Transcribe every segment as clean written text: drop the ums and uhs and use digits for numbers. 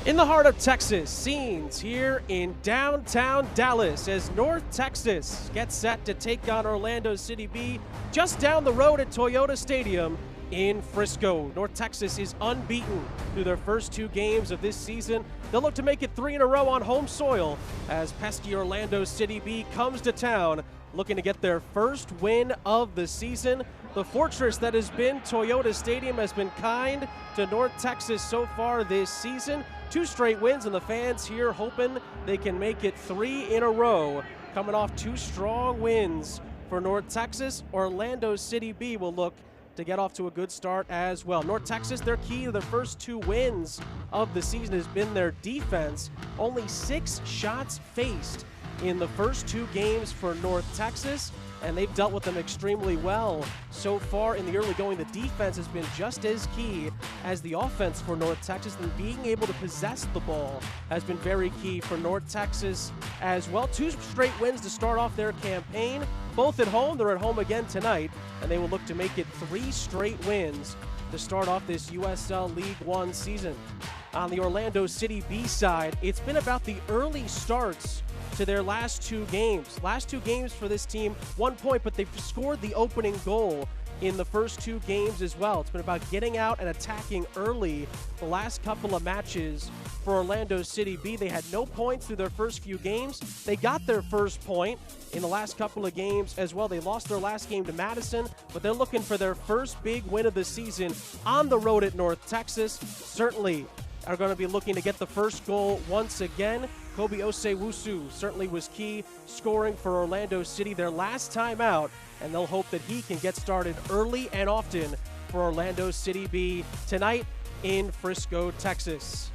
In the heart of Texas, scenes here in downtown Dallas as North Texas gets set to take on Orlando City B just down the road at Toyota Stadium in Frisco. North Texas is unbeaten through their first two games of this season. They'll look to make it 3 in a row on home soil as pesky Orlando City B comes to town looking to get their first win of the season. The fortress that has been Toyota Stadium has been kind to North Texas so far this season. 2 straight wins, and the fans here hoping they can make it 3 in a row. Coming off 2 strong wins for North Texas, Orlando City B will look to get off to a good start as well. North Texas, their key to their first 2 wins of the season has been their defense. Only 6 shots faced in the first 2 games for North Texas, and they've dealt with them extremely well so far in the early going. The defense has been just as key as the offense for North Texas, and being able to possess the ball has been very key for North Texas as well. 2 straight wins to start off their campaign, both at home. They're at home again tonight, and they will look to make it 3 straight wins to start off this USL League One season. On the Orlando City B side, it's been about the early starts to their last 2 games. Last 2 games for this team, 1 point, but they've scored the opening goal in the first 2 games as well. It's been about getting out and attacking early the last couple of matches for Orlando City B. They had no points through their first few games. They got their first point in the last couple of games as well. They lost their last game to Madison, but they're looking for their first big win of the season on the road at North Texas. Certainly are going to be looking to get the first goal once again. Kobe Osewusu certainly was key, scoring for Orlando City their last time out, and they'll hope that he can get started early and often for Orlando City B tonight in Frisco, Texas.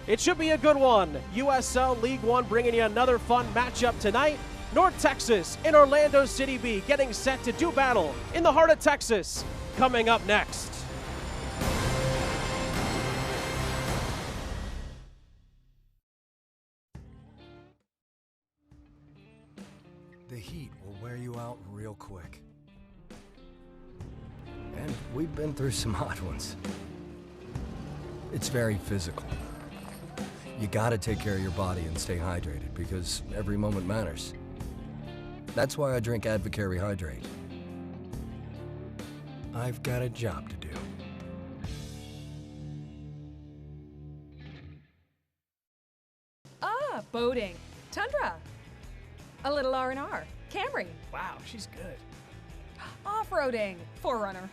It should be a good one. USL League One bringing you another fun matchup tonight. North Texas and Orlando City B getting set to do battle in the heart of Texas. Coming up next. The heat will wear you out real quick. And we've been through some hot ones. It's very physical. You gotta take care of your body and stay hydrated because every moment matters. That's why I drink Advocare Rehydrate. I've got a job to do. Boating. Tundra. A little R&R. Camry. Wow, she's good. Off-roading. Forerunner.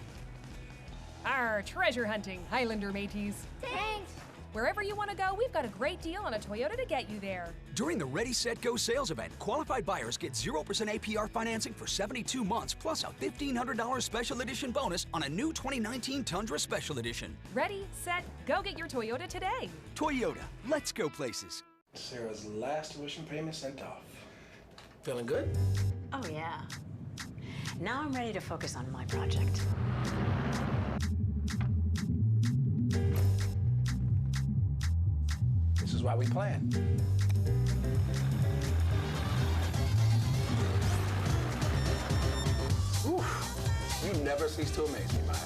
Treasure hunting. Highlander mateys. Thanks. Wherever you want to go, we've got a great deal on a Toyota to get you there. During the Ready, Set, Go sales event, qualified buyers get 0% APR financing for 72 months, plus a $1,500 special edition bonus on a new 2019 Tundra Special Edition. Ready, set, go get your Toyota today. Toyota, let's go places. Sarah's last tuition payment sent off. Feeling good? Oh, yeah. Now I'm ready to focus on my project. This is why we plan. Oof. You never cease to amaze me, Maya.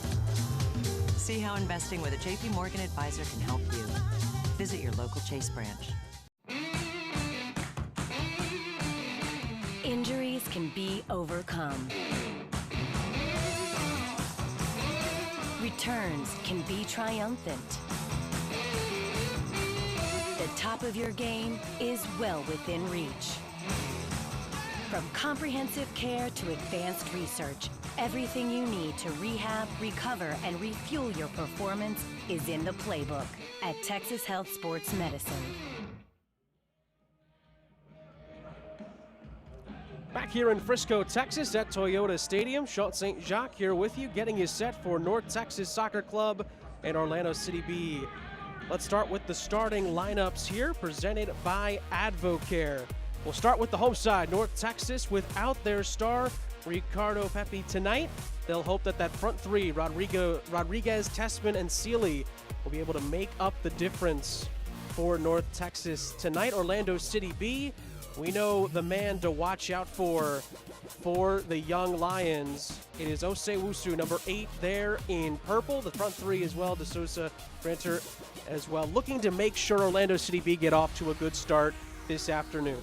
See how investing with a JP Morgan advisor can help you. Visit your local Chase branch. Injuries can be overcome. Returns can be triumphant. The top of your game is well within reach. From comprehensive care to advanced research, everything you need to rehab, recover, and refuel your performance is in the playbook at Texas Health Sports Medicine. Back here in Frisco, Texas at Toyota Stadium, Schultz St. Jacques here with you, getting you set for North Texas Soccer Club and Orlando City B. Let's start with the starting lineups here, presented by Advocare. We'll start with the home side, North Texas, without their star, Ricardo Pepi tonight. They'll hope that front 3, Rodriguez, Tessman, and Sealy, will be able to make up the difference for North Texas tonight. Orlando City B, We know the man to watch out for the young Lions. It is Osei-Wusu, number 8 there in purple. The front three as well, DeSouza, Granter as well. Looking to make sure Orlando City B get off to a good start this afternoon.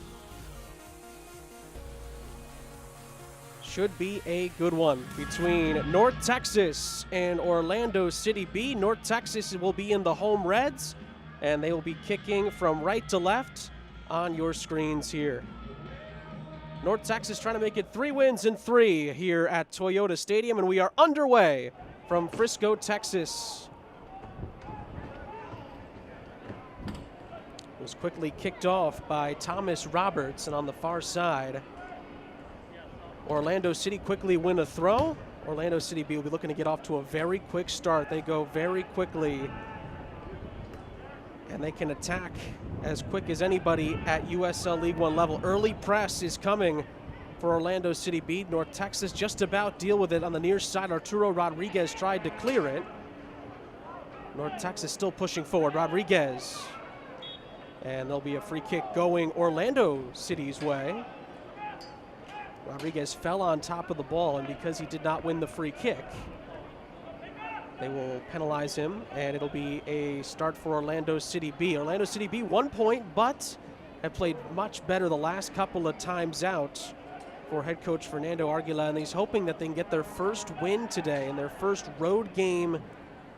Should be a good one between North Texas and Orlando City B. North Texas will be in the home reds, and they will be kicking from right to left on your screens here. North Texas trying to make it 3 wins in 3 here at Toyota Stadium, and we are underway from Frisco, Texas. It was quickly kicked off by Thomas Roberts, and on the far side, Orlando City quickly win a throw. Orlando City B will be looking to get off to a very quick start. They go very quickly, and they can attack as quick as anybody at USL League One level. Early press is coming for Orlando City B. North Texas just about deal with it on the near side. Arturo Rodriguez tried to clear it. North Texas still pushing forward. Rodriguez. And there'll be a free kick going Orlando City's way. Rodriguez fell on top of the ball, and because he did not win the free kick, they will penalize him, and it'll be a start for Orlando City B. Orlando City B, 1 point, but have played much better the last couple of times out for head coach Fernando Arguila, and he's hoping that they can get their first win today in their first road game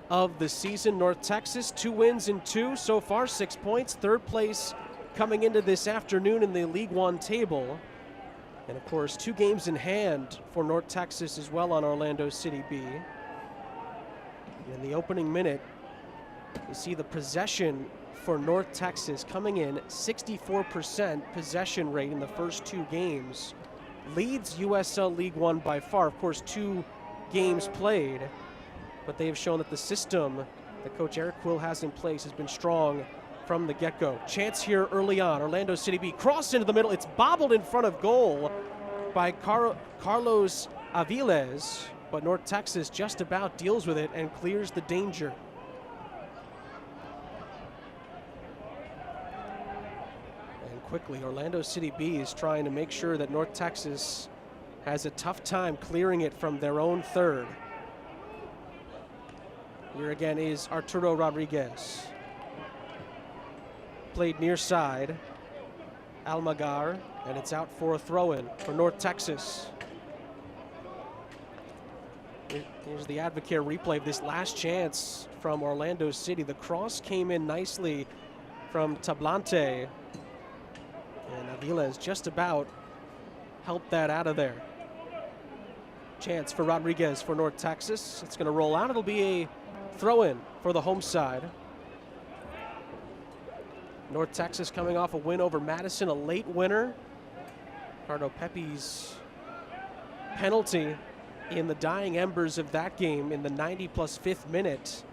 of the season. North Texas, 2 wins in 2 so far, 6 points, 3rd place coming into this afternoon in the League One table. And of course, 2 games in hand for North Texas as well on Orlando City B. In the opening minute, you see the possession for North Texas coming in 64% possession rate in the first 2 games. Leads USL League One by far. Of course, 2 games played, but they have shown that the system that Coach Eric Quill has in place has been strong from the get-go. Chance here early on. Orlando City B cross into the middle. It's bobbled in front of goal by Carlos Aviles, but North Texas just about deals with it and clears the danger. And quickly, Orlando City B is trying to make sure that North Texas has a tough time clearing it from their own third. Here again is Arturo Rodriguez. Played near side, Almagar, and it's out for a throw-in for North Texas. Here's the Advocare replay of this last chance from Orlando City. The cross came in nicely from Tablante, and Aviles just about helped that out of there. Chance for Rodriguez for North Texas. It's going to roll out. It'll be a throw-in for the home side. North Texas coming off a win over Madison, a late winner. Ricardo Pepe's penalty in the dying embers of that game in the 90+5th minute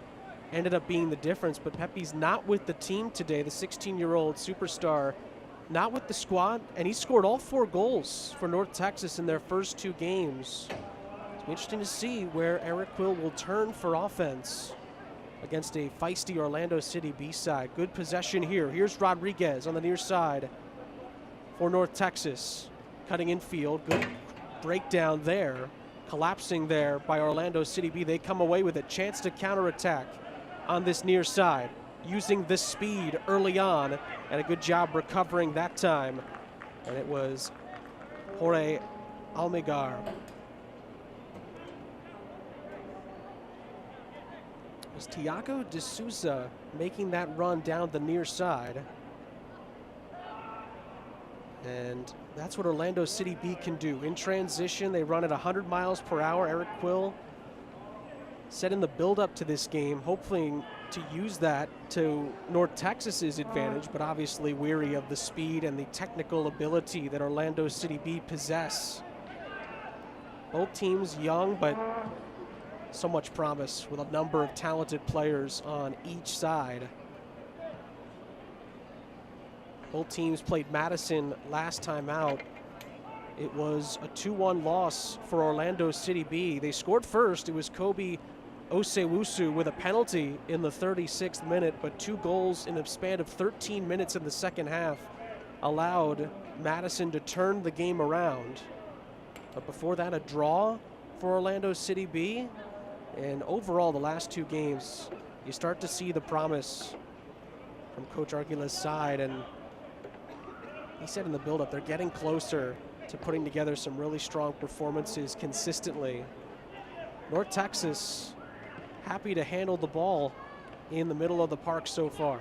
ended up being the difference, but Pepe's not with the team today, the 16-year-old superstar, not with the squad, and he scored all 4 goals for North Texas in their first 2 games. It's interesting to see where Eric Quill will turn for offense against a feisty Orlando City B side. Good possession here. Here's Rodriguez on the near side for North Texas. Cutting infield. Good breakdown there. Collapsing there by Orlando City B. They come away with a chance to counterattack on this near side, using the speed early on, and a good job recovering that time. And it was Jorge Almagar. It was Tiago D'Souza making that run down the near side. And that's what Orlando City B can do. In transition, they run at 100 miles per hour. Eric Quill set in the build-up to this game, hoping to use that to North Texas's advantage, but obviously weary of the speed and the technical ability that Orlando City B possess. Both teams young, but so much promise with a number of talented players on each side. Both teams played Madison last time out. It was a 2-1 loss for Orlando City B. They scored first. It was Kobe Osei-Wusu with a penalty in the 36th minute, but 2 goals in a span of 13 minutes in the second half allowed Madison to turn the game around. But before that, a draw for Orlando City B. And overall, the last 2 games, you start to see the promise from Coach Argula's side. And he said in the build-up, they're getting closer to putting together some really strong performances consistently. North Texas happy to handle the ball in the middle of the park so far.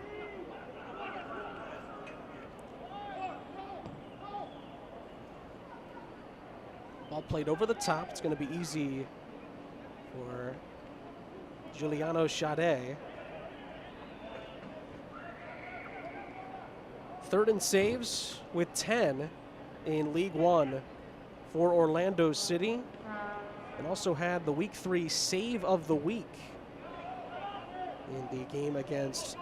Ball played over the top. It's going to be easy for Giuliano Sade. 3rd in saves with 10 in League One for Orlando City. And also had the Week 3 save of the week in the game against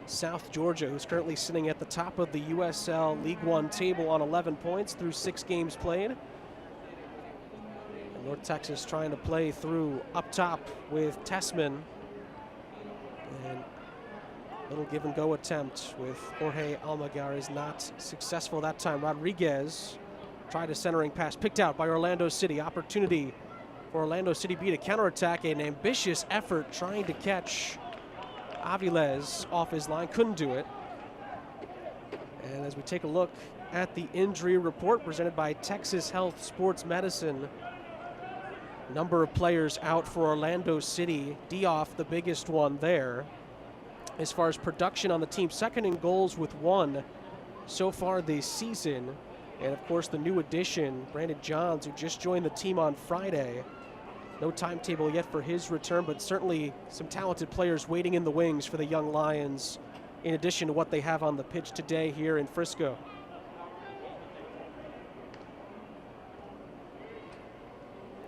South Georgia, who's currently sitting at the top of the USL League One table on 11 points through 6 games played. And North Texas trying to play through up top with Tessman. And little give and go attempt with Jorge Almagar is not successful that time. Rodriguez tried a centering pass, picked out by Orlando City. Opportunity for Orlando City B to counterattack. An ambitious effort trying to catch Aviles off his line, couldn't do it. And as we take a look at the injury report presented by Texas Health Sports Medicine, number of players out for Orlando City. Dioff, the biggest one there. As far as production on the team, 2nd in goals with 1 so far this season. And of course the new addition, Brandon Johns, who just joined the team on Friday. No timetable yet for his return, but certainly some talented players waiting in the wings for the young Lions, in addition to what they have on the pitch today here in Frisco.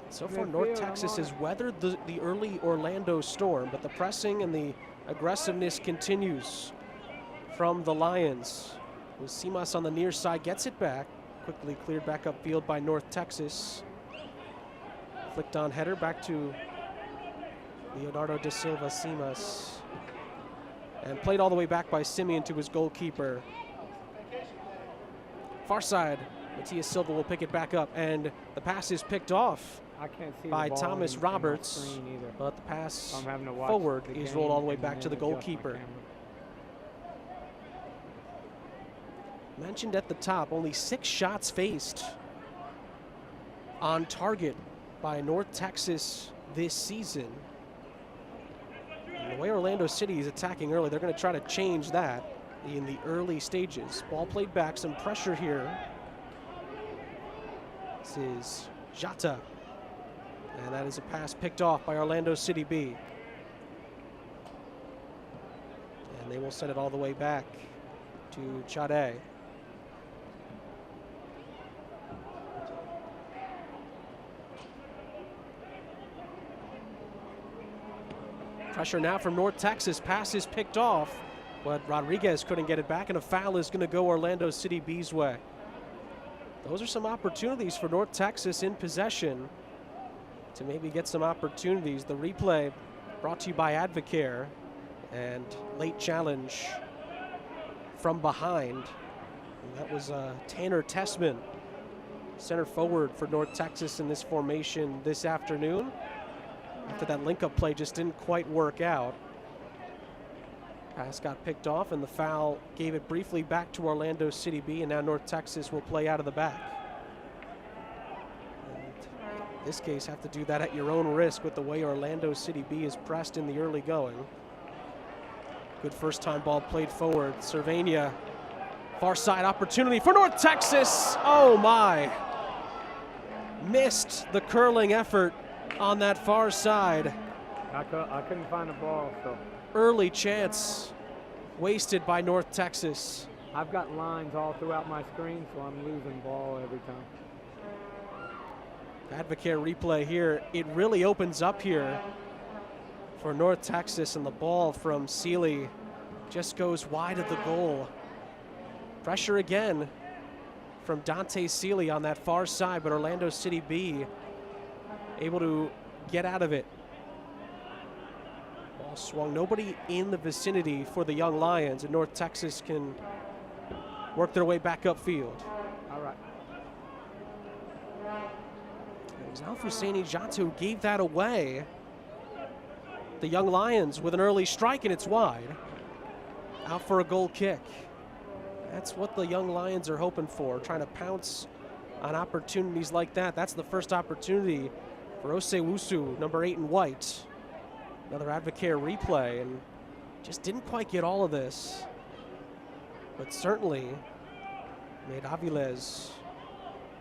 So far, North Texas has weathered the early Orlando storm, but the pressing and the aggressiveness continues from the Lions. With Simas on the near side, gets it back. Quickly cleared back upfield by North Texas. Flicked on header back to Leonardo da Silva Simas. And played all the way back by Simeon to his goalkeeper. Far side, Matias Silva will pick it back up, and the pass is picked off by Thomas Roberts, but the pass forward is rolled all the way back to the goalkeeper. Mentioned at the top, only 6 shots faced on target by North Texas this season. And the way Orlando City is attacking early, they're going to try to change that in the early stages. Ball played back, some pressure here. This is Jata. And that is a pass picked off by Orlando City B. And they will send it all the way back to Chade. Pressure now from North Texas. Pass is picked off, but Rodriguez couldn't get it back, and a foul is going to go Orlando City B's way. Those are some opportunities for North Texas in possession to maybe get some opportunities. The replay brought to you by Advocare, and late challenge from behind. And that was Tanner Tessman, center forward for North Texas in this formation this afternoon. After that link-up play just didn't quite work out. Pass got picked off, and the foul gave it briefly back to Orlando City B, and now North Texas will play out of the back. And in this case, have to do that at your own risk with the way Orlando City B is pressed in the early going. Good first-time ball played forward. Cervania, far side opportunity for North Texas. Oh my! Missed the curling effort on that far side. I couldn't find the ball, so. Early chance wasted by North Texas. I've got lines all throughout my screen, so I'm losing ball every time. Advocare replay here. It really opens up here for North Texas, and the ball from Seeley just goes wide of the goal. Pressure again from Dante Seeley on that far side, but Orlando City B able to get out of it. Ball swung, nobody in the vicinity for the young Lions, and North Texas can work their way back upfield. All right. It was Al-Husseini Jatta who gave that away. The Young Lions with an early strike, and it's wide. Out for a goal kick. That's what the Young Lions are hoping for, trying to pounce on opportunities like that. That's the first opportunity for Osewusu, number 8 in white. Another Advocare replay, and just didn't quite get all of this. But certainly made Aviles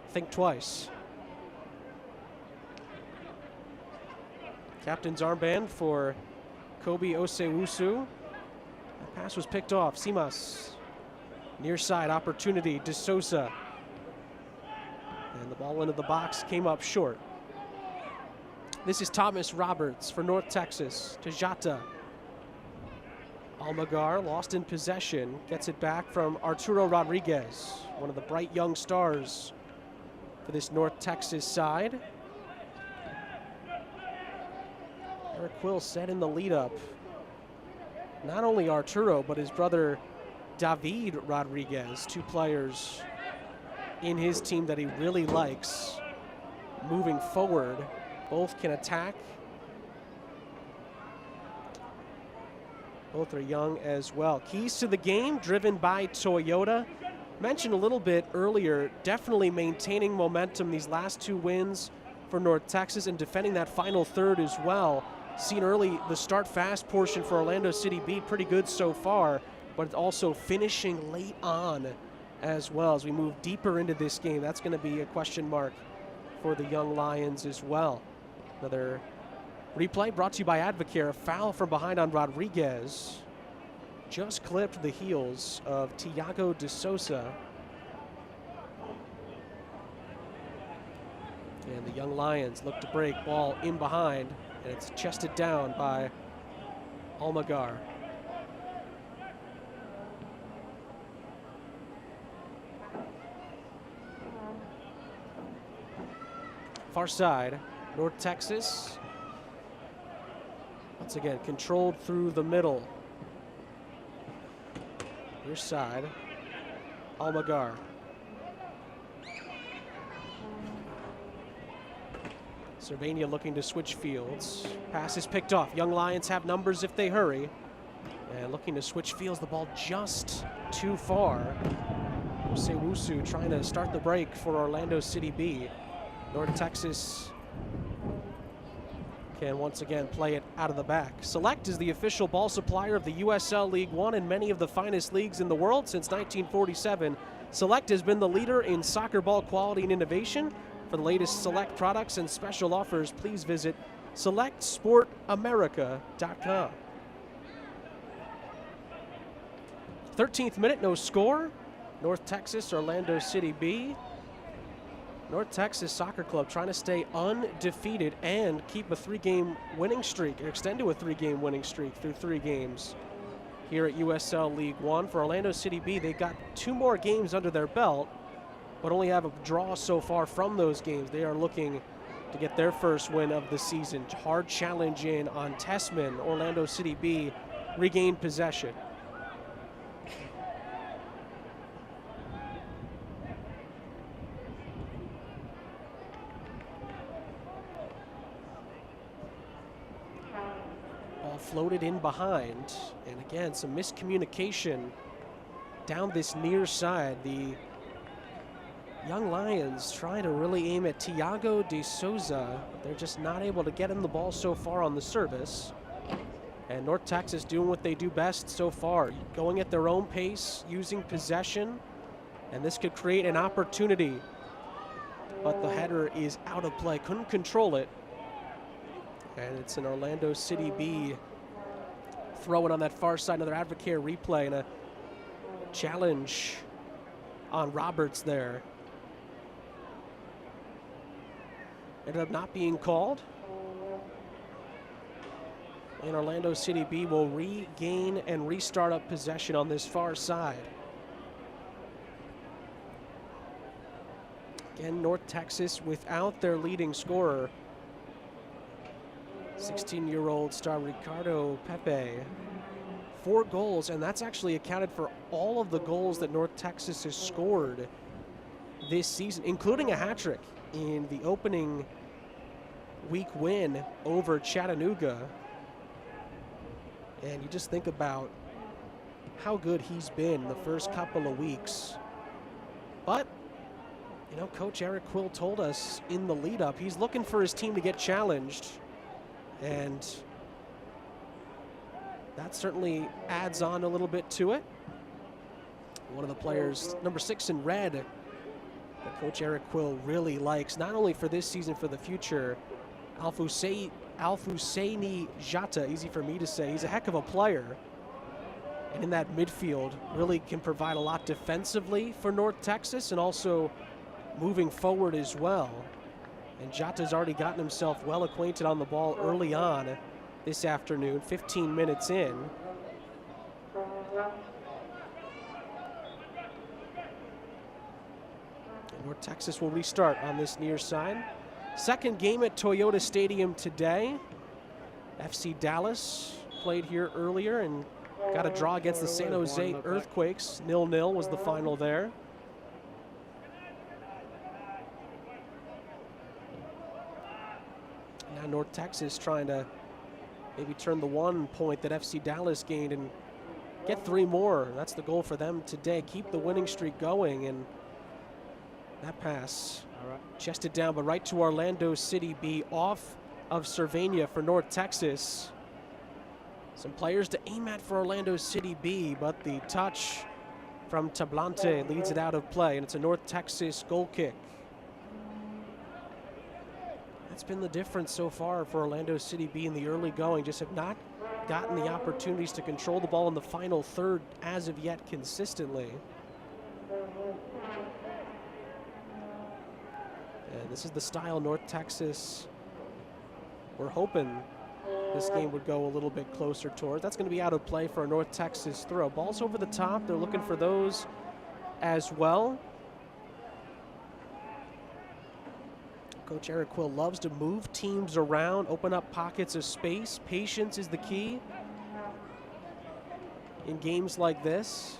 think twice. Captain's armband for Kobe Osewusu. That pass was picked off. Simas, near side opportunity, De Souza. And the ball into the box came up short. This is Thomas Roberts for North Texas to Jatta. Almagar lost in possession, gets it back from Arturo Rodriguez, one of the bright young stars for this North Texas side. Eric Quill said in the lead up, not only Arturo, but his brother David Rodriguez, 2 players in his team that he really likes moving forward. Both can attack. Both are young as well. Keys to the game driven by Toyota. Mentioned a little bit earlier, definitely maintaining momentum these last 2 wins for North Texas and defending that final third as well. Seen early the start fast portion for Orlando City B, pretty good so far, but also finishing late on as well as we move deeper into this game. That's going to be a question mark for the Young Lions as well. Another replay brought to you by Advocare. A foul from behind on Rodriguez. Just clipped the heels of Tiago De Souza. And the Young Lions look to break, ball in behind, and it's chested down by Almagar. Far side, North Texas. Once again, controlled through the middle. Your side, Almagar. Cervania looking to switch fields. Pass is picked off. Young Lions have numbers if they hurry. And looking to switch fields, the ball just too far. Osewusu trying to start the break for Orlando City B. North Texas can once again play it out of the back. Select is the official ball supplier of the USL League One and many of the finest leagues in the world since 1947. Select has been the leader in soccer ball quality and innovation. For the latest Select products and special offers, please visit selectsportamerica.com. 13th minute, no score. North Texas, Orlando City B. North Texas Soccer Club trying to stay undefeated and keep a 3-game winning streak, or extend to a 3-game winning streak through 3 games here at USL League One. For Orlando City B, they got 2 more games under their belt, but only have a draw so far from those games. They are looking to get their first win of the season. Hard challenge in on Tessman. Orlando City B regained possession. Floated in behind, and again some miscommunication down this near side. The Young Lions trying to really aim at Tiago De Souza, but they're just not able to get him the ball so far on the service. And North Texas doing what they do best so far, going at their own pace, using possession, and this could create an opportunity, but the header is out of play, couldn't control it, and it's an Orlando City B throwing on that far side. Another Advocare replay and a challenge on Roberts there. Ended up not being called. And Orlando City B will regain and restart up possession on this far side. Again, North Texas without their leading scorer, 16-year-old star Ricardo Pepe, 4 goals, and that's actually accounted for all of the goals that North Texas has scored this season, including a hat trick in the opening week win over Chattanooga. And you just think about how good he's been the first couple of weeks. But, you know, Coach Eric Quill told us in the lead up, he's looking for his team to get challenged. And that certainly adds on a little bit to it. One of the players, number 6 in red, that Coach Eric Quill really likes, not only for this season, for the future, Alfuseni Jata, easy for me to say. He's a heck of a player. And in that midfield, really can provide a lot defensively for North Texas and also moving forward as well. And Jata's already gotten himself well acquainted on the ball early on this afternoon, 15 minutes in. And North Texas will restart on this near side. Second game at Toyota Stadium today. FC Dallas played here earlier and got a draw against the San Jose Earthquakes. 0-0 was the final there. Now North Texas trying to maybe turn the 1 point that FC Dallas gained and get 3 more. That's the goal for them today. Keep the winning streak going, and that pass chested down, but right to Orlando City B, off of Cervania for North Texas. Some players to aim at for Orlando City B, but the touch from Tablante leads it out of play, and it's a North Texas goal kick. That's been the difference so far for Orlando City B in the early going. Just have not gotten the opportunities to control the ball in the final third as of yet consistently. And this is the style North Texas we're hoping this game would go a little bit closer towards. That's going to be out of play for a North Texas throw. Ball's over the top. They're looking for those as well. Coach Eric Quill loves to move teams around, open up pockets of space. Patience is the key in games like this.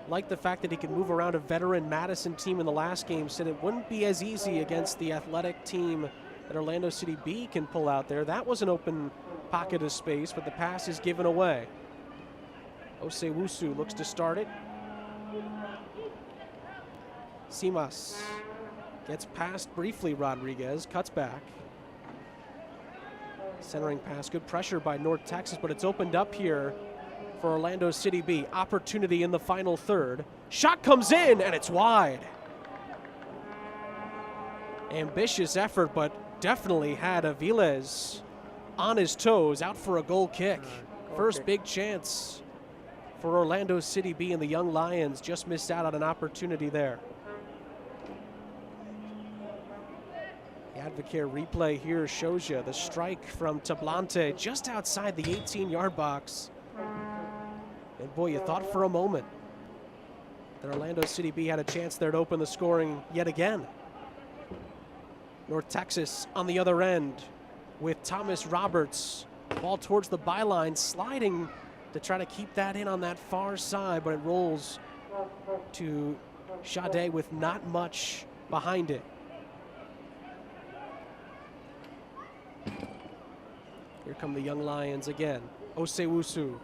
Like the fact that he can move around a veteran Madison team in the last game, said it wouldn't be as easy against the athletic team that Orlando City B can pull out there. That was an open pocket of space, but the pass is given away. Osewusu looks to start it. Simas gets past briefly Rodriguez, cuts back. Centering pass, good pressure by North Texas, but it's opened up here for Orlando City B. Opportunity in the final third. Shot comes in, and it's wide. Ambitious effort, but definitely had Aviles on his toes, out for a goal kick. First big chance for Orlando City B, and the Young Lions just missed out on an opportunity there. The Advocare replay here shows you the strike from Tablante just outside the 18-yard box. And boy, you thought for a moment that Orlando City B had a chance there to open the scoring yet again. North Texas on the other end with Thomas Roberts. Ball towards the byline, sliding to try to keep that in on that far side, but it rolls to Sade with not much behind it. Here come the Young Lions again. Osewusu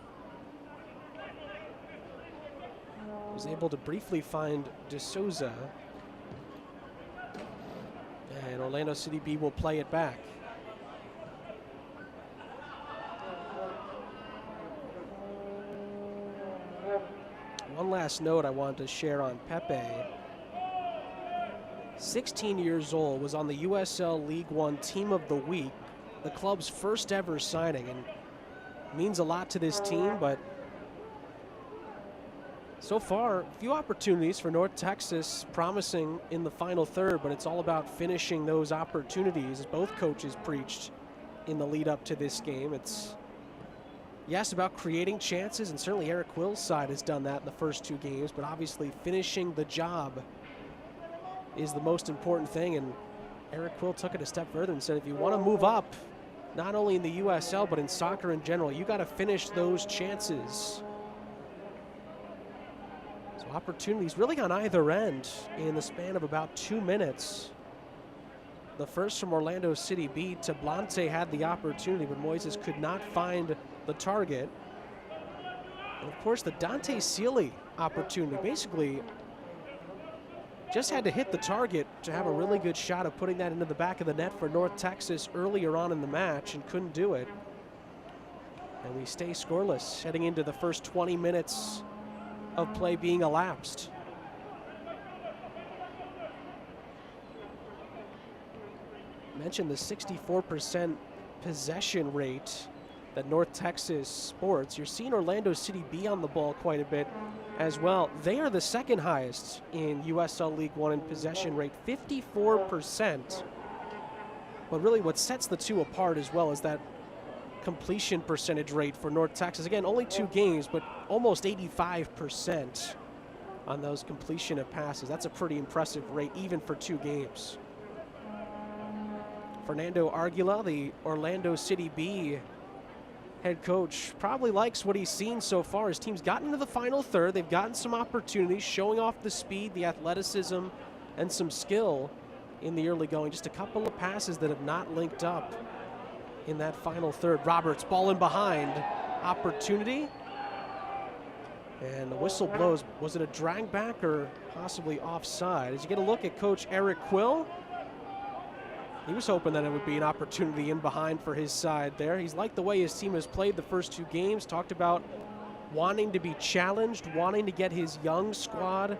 was able to briefly find De Souza. And Orlando City B will play it back. One last note I wanted to share on Pepe. 16 years old, was on the USL League One Team of the Week, the club's first ever signing, and means a lot to this team, but so far, a few opportunities for North Texas, promising in the final third, but it's all about finishing those opportunities, as both coaches preached in the lead up to this game. It's, yes, about creating chances, and certainly Eric Quill's side has done that in the first 2 games, but obviously finishing the job is the most important thing, and Eric Quill took it a step further and said, if you want to move up, not only in the USL, but in soccer in general. You got to finish those chances. So opportunities really on either end in the span of about 2 minutes. The first from Orlando City B. Tablante had the opportunity, but Moises could not find the target. And of course, the Dante Sealy opportunity, basically just had to hit the target to have a really good shot of putting that into the back of the net for North Texas earlier on in the match, and couldn't do it. And we stay scoreless heading into the first 20 minutes of play being elapsed. I mentioned the 64% possession rate that North Texas sports. You're seeing Orlando City B on the ball quite a bit as well. They are the second highest in USL League One in possession rate, 54%. But really what sets the two apart as well is that completion percentage rate for North Texas. Again, only 2 games, but almost 85% on those completion of passes. That's a pretty impressive rate even for 2 games. Fernando Arguila, the Orlando City B head coach, probably likes what he's seen so far. His team's gotten into the final third. They've gotten some opportunities, showing off the speed, the athleticism, and some skill in the early going. Just a couple of passes that have not linked up in that final third. Roberts, ball in behind. Opportunity. And the whistle blows. Was it a drag back or possibly offside? As you get a look at Coach Eric Quill, he was hoping that it would be an opportunity in behind for his side there. He's liked the way his team has played the first 2 games, talked about wanting to be challenged, wanting to get his young squad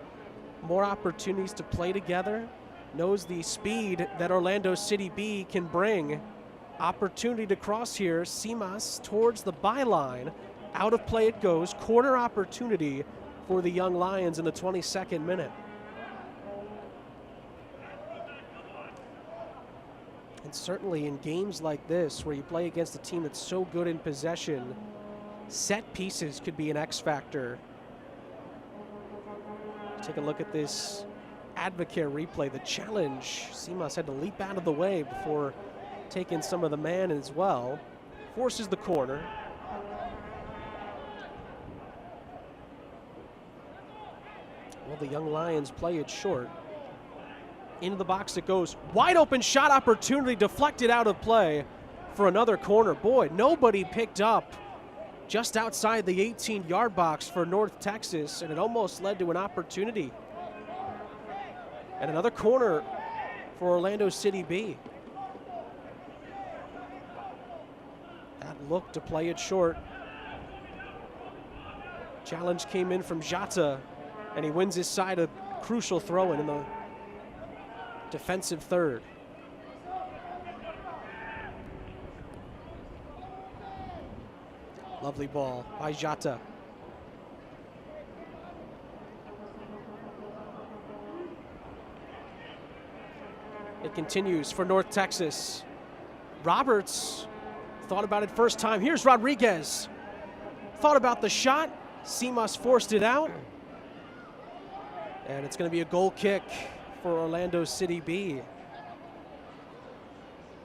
more opportunities to play together, knows the speed that Orlando City B can bring. Opportunity to cross here, Simas towards the byline. Out of play it goes, corner opportunity for the Young Lions in the 22nd minute. And certainly in games like this, where you play against a team that's so good in possession, set pieces could be an X factor. Take a look at this Advocare replay. The challenge, Simas had to leap out of the way before taking some of the man as well. Forces the corner. Well, the Young Lions play it short. Into the box it goes. Wide open shot opportunity, deflected out of play for another corner. Boy, nobody picked up just outside the 18-yard box for North Texas, and it almost led to an opportunity. And another corner for Orlando City B. That look to play it short. Challenge came in from Jata, and he wins his side a crucial throw-in in the defensive third. Lovely ball by Jata. It continues for North Texas. Roberts thought about it first time. Here's Rodriguez. Thought about the shot. Simas forced it out. And it's going to be a goal kick for Orlando City B.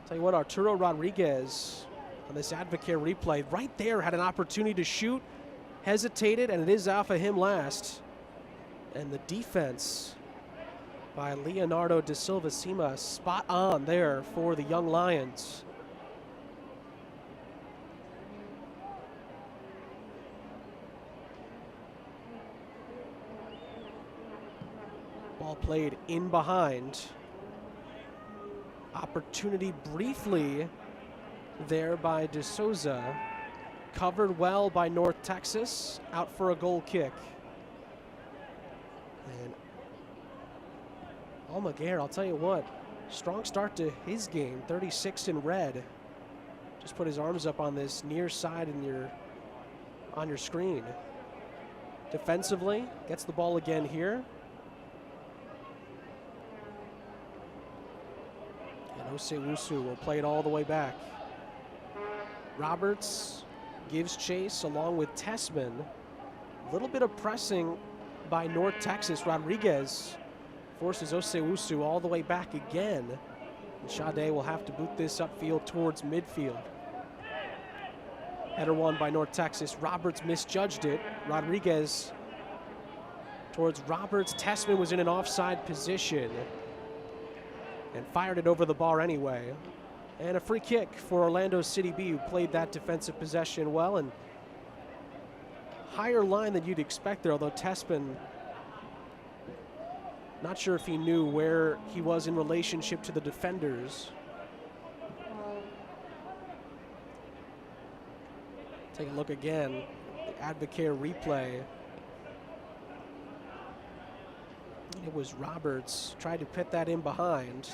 Tell you what, Arturo Rodriguez on this Advocare replay right there had an opportunity to shoot, hesitated, and it is off of him last. And the defense by Leonardo da Silva Simas spot on there for the Young Lions. Ball played in behind. Opportunity briefly there by De Souza. Covered well by North Texas. Out for a goal kick. And Almaguer, I'll tell you what, strong start to his game. 36 in red. Just put his arms up on this near side on your screen. Defensively, gets the ball again here. And Osewusu will play it all the way back. Roberts gives chase along with Tessman. A little bit of pressing by North Texas. Rodriguez forces Osewusu all the way back again. And Sade will have to boot this upfield towards midfield. Header won by North Texas. Roberts misjudged it. Rodriguez towards Roberts. Tessman was in an offside position and fired it over the bar anyway. And a free kick for Orlando City B, who played that defensive possession well, and higher line than you'd expect there, although Tessman, not sure if he knew where he was in relationship to the defenders. Take a look again, the Advocare replay. It was Roberts, tried to put that in behind.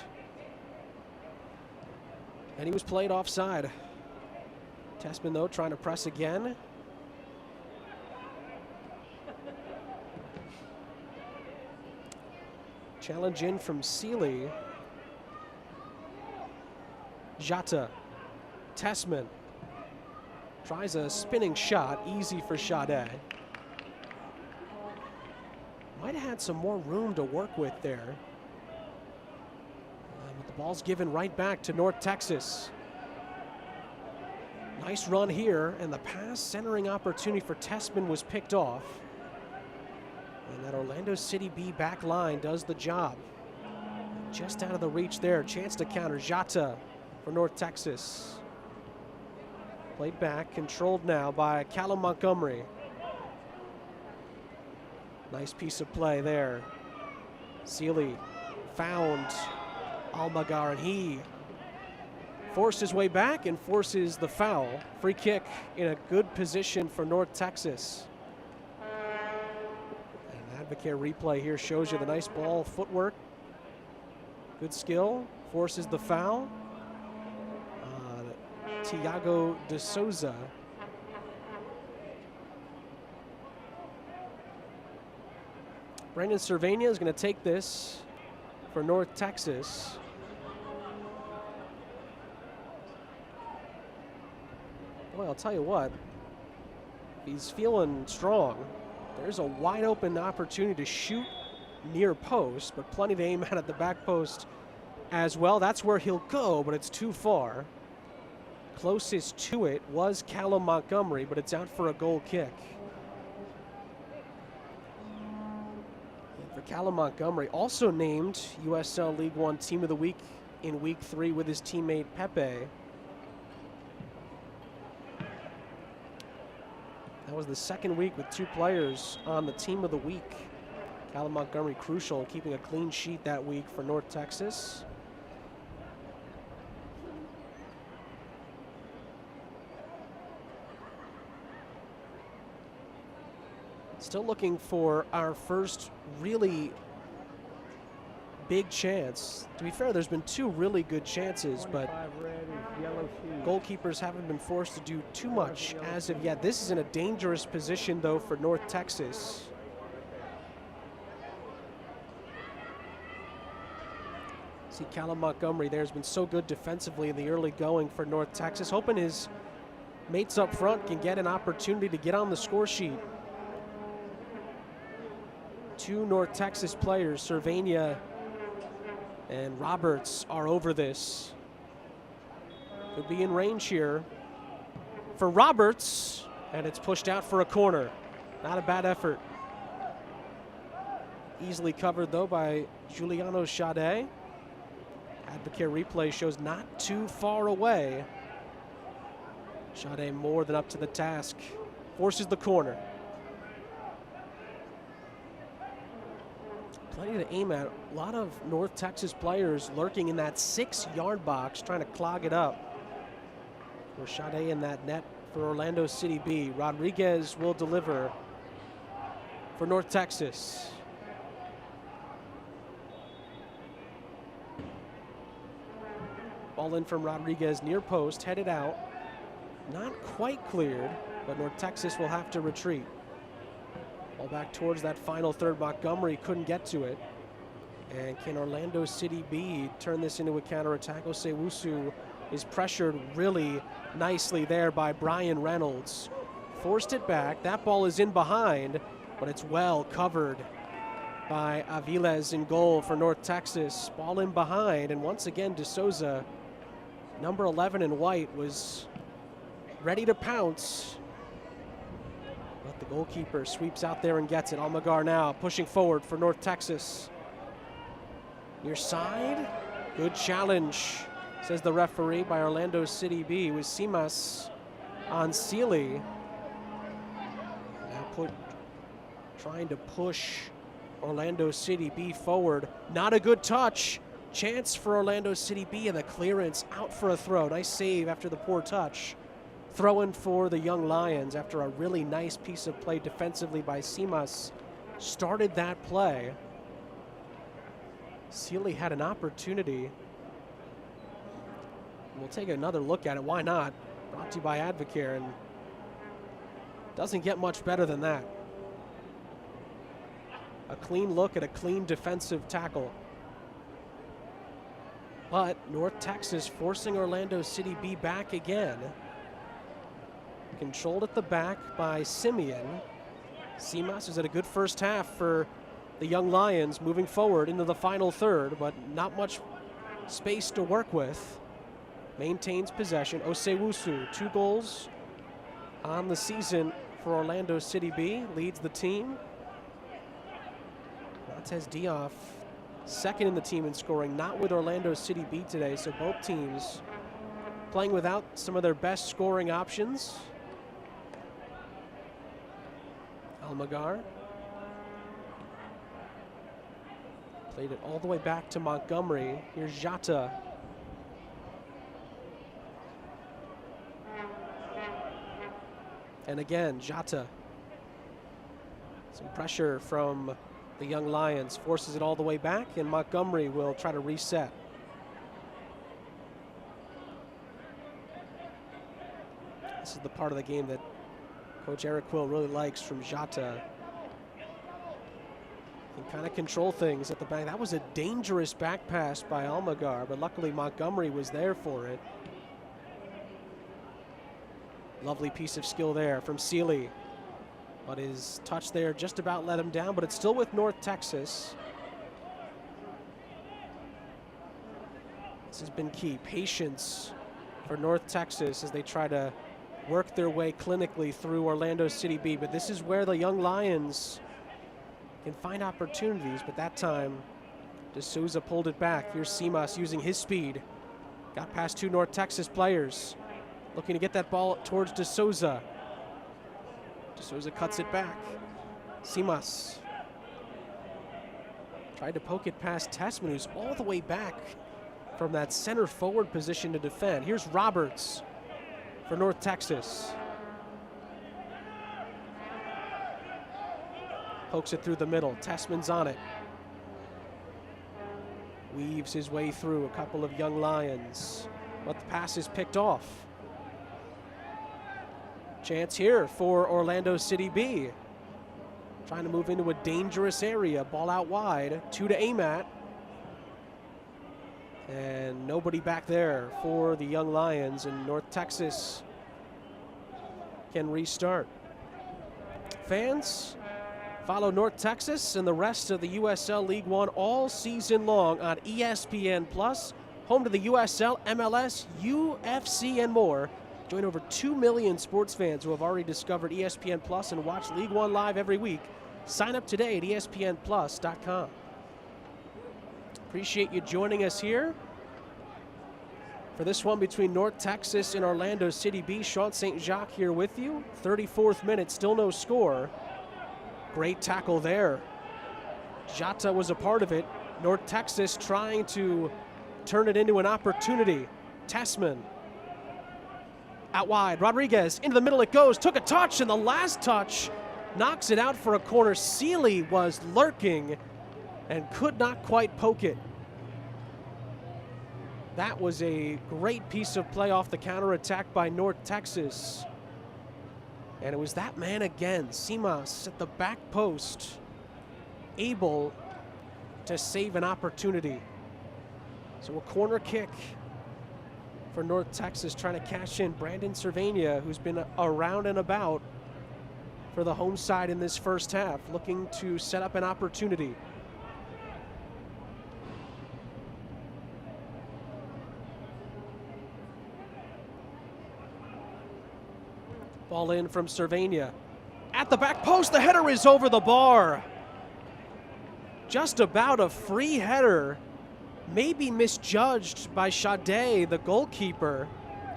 And he was played offside. Tessman, though, trying to press again. Challenge in from Seeley. Jata. Tessman. Tries a spinning shot, easy for Sade. Might have had some more room to work with there. But the ball's given right back to North Texas. Nice run here, and the pass centering opportunity for Tessman was picked off. And that Orlando City B back line does the job. Just out of the reach there, chance to counter. Jata for North Texas. Played back, controlled now by Callum Montgomery. Nice piece of play there. Seeley found Almagar, and he forced his way back and forces the foul. Free kick in a good position for North Texas. And Advocare replay here shows you the nice ball footwork. Good skill, forces the foul. Tiago de Souza. Brendan Cervania is going to take this for North Texas. Boy, I'll tell you what, he's feeling strong. There's a wide open opportunity to shoot near post, but plenty to aim at the back post as well. That's where he'll go, but it's too far. Closest to it was Callum Montgomery, but it's out for a goal kick. And for Callum Montgomery, also named USL League One Team of the Week in Week 3 with his teammate Pepe. That was the second week with 2 players on the Team of the Week. Callum Montgomery crucial, keeping a clean sheet that week for North Texas. Still looking for our first really big chance. To be fair, there's been 2 really good chances, but goalkeepers haven't been forced to do too much as of yet. This is in a dangerous position, though, for North Texas. See, Callum Montgomery there has been so good defensively in the early going for North Texas, hoping his mates up front can get an opportunity to get on the score sheet. 2 North Texas players, Cervania and Roberts, are over this. Could be in range here for Roberts, and it's pushed out for a corner. Not a bad effort. Easily covered, though, by Giuliano Sade. Advocare replay shows not too far away. Sade more than up to the task. Forces the corner. Plenty to aim at. A lot of North Texas players lurking in that 6-yard box, trying to clog it up. For Sade in that net for Orlando City B. Rodriguez will deliver for North Texas. Ball in from Rodriguez, near post, headed out. Not quite cleared, but North Texas will have to retreat. Ball back towards that final third. Montgomery couldn't get to it. And can Orlando City B turn this into a counterattack? Osewusu is pressured really nicely there by Brian Reynolds. Forced it back. That ball is in behind, but it's well covered by Aviles in goal for North Texas. Ball in behind, and once again, De Souza, number 11 in white, was ready to pounce. But the goalkeeper sweeps out there and gets it. Almagar now pushing forward for North Texas. Near side. Good challenge, says the referee, by Orlando City B. It was Simas on Sealy. Now trying to push Orlando City B forward. Not a good touch. Chance for Orlando City B, and the clearance out for a throw. Nice save after the poor touch. Throw in for the Young Lions after a really nice piece of play defensively by Simas. Started that play. Sealy had an opportunity. We'll take another look at it. Why not? Brought to you by Advocare, and doesn't get much better than that. A clean look at a clean defensive tackle. But North Texas forcing Orlando City B back again. Controlled at the back by Simeon. Simas has had a good first half for the Young Lions moving forward into the final third, but not much space to work with. Maintains possession. Osewusu, 2 goals on the season for Orlando City B, leads the team. Montez Dioff, second in the team in scoring, not with Orlando City B today, so both teams playing without some of their best scoring options. Almagar played it all the way back to Montgomery. Here's Jata. And again, Jata. Some pressure from the Young Lions, forces it all the way back, and Montgomery will try to reset. This is the part of the game that Coach Eric Quill really likes from Jata. Can kind of control things at the back. That was a dangerous back pass by Almagar, but luckily Montgomery was there for it. Lovely piece of skill there from Sealy. But his touch there just about let him down, but it's still with North Texas. This has been key. Patience for North Texas as they try to work their way clinically through Orlando City B. But this is where the Young Lions can find opportunities, but that time D'Souza pulled it back. Here's Simas using his speed. Got past 2 North Texas players. Looking to get that ball towards D'Souza. D'Souza cuts it back. Simas tried to poke it past Tessman, who's all the way back from that center forward position to defend. Here's Roberts for North Texas. Pokes it through the middle. Tessman's on it. Weaves his way through a couple of Young Lions, but the pass is picked off. Chance here for Orlando City B. Trying to move into a dangerous area. Ball out wide. 2 to aim at. And nobody back there for the Young Lions, and North Texas can restart. Fans, follow North Texas and the rest of the USL League One all season long on ESPN Plus, home to the USL, MLS, UFC, and more. Join over 2 million sports fans who have already discovered ESPN Plus and watch League One live every week. Sign up today at ESPNplus.com. Appreciate you joining us here for this one between North Texas and Orlando City B. Sean St. Jacques here with you. 34th minute, still no score. Great tackle there. Jata was a part of it. North Texas trying to turn it into an opportunity. Tessman out wide. Rodriguez into the middle it goes. Took a touch, and the last touch knocks it out for a corner. Sealy was lurking and could not quite poke it. That was a great piece of play off the counterattack by North Texas. And it was that man again, Simas, at the back post, able to save an opportunity. So a corner kick for North Texas, trying to cash in. Brandon Cervania, who's been around and about for the home side in this first half, looking to set up an opportunity. Ball in from Cervania. At the back post, the header is over the bar. Just about a free header. Maybe misjudged by Sade, the goalkeeper.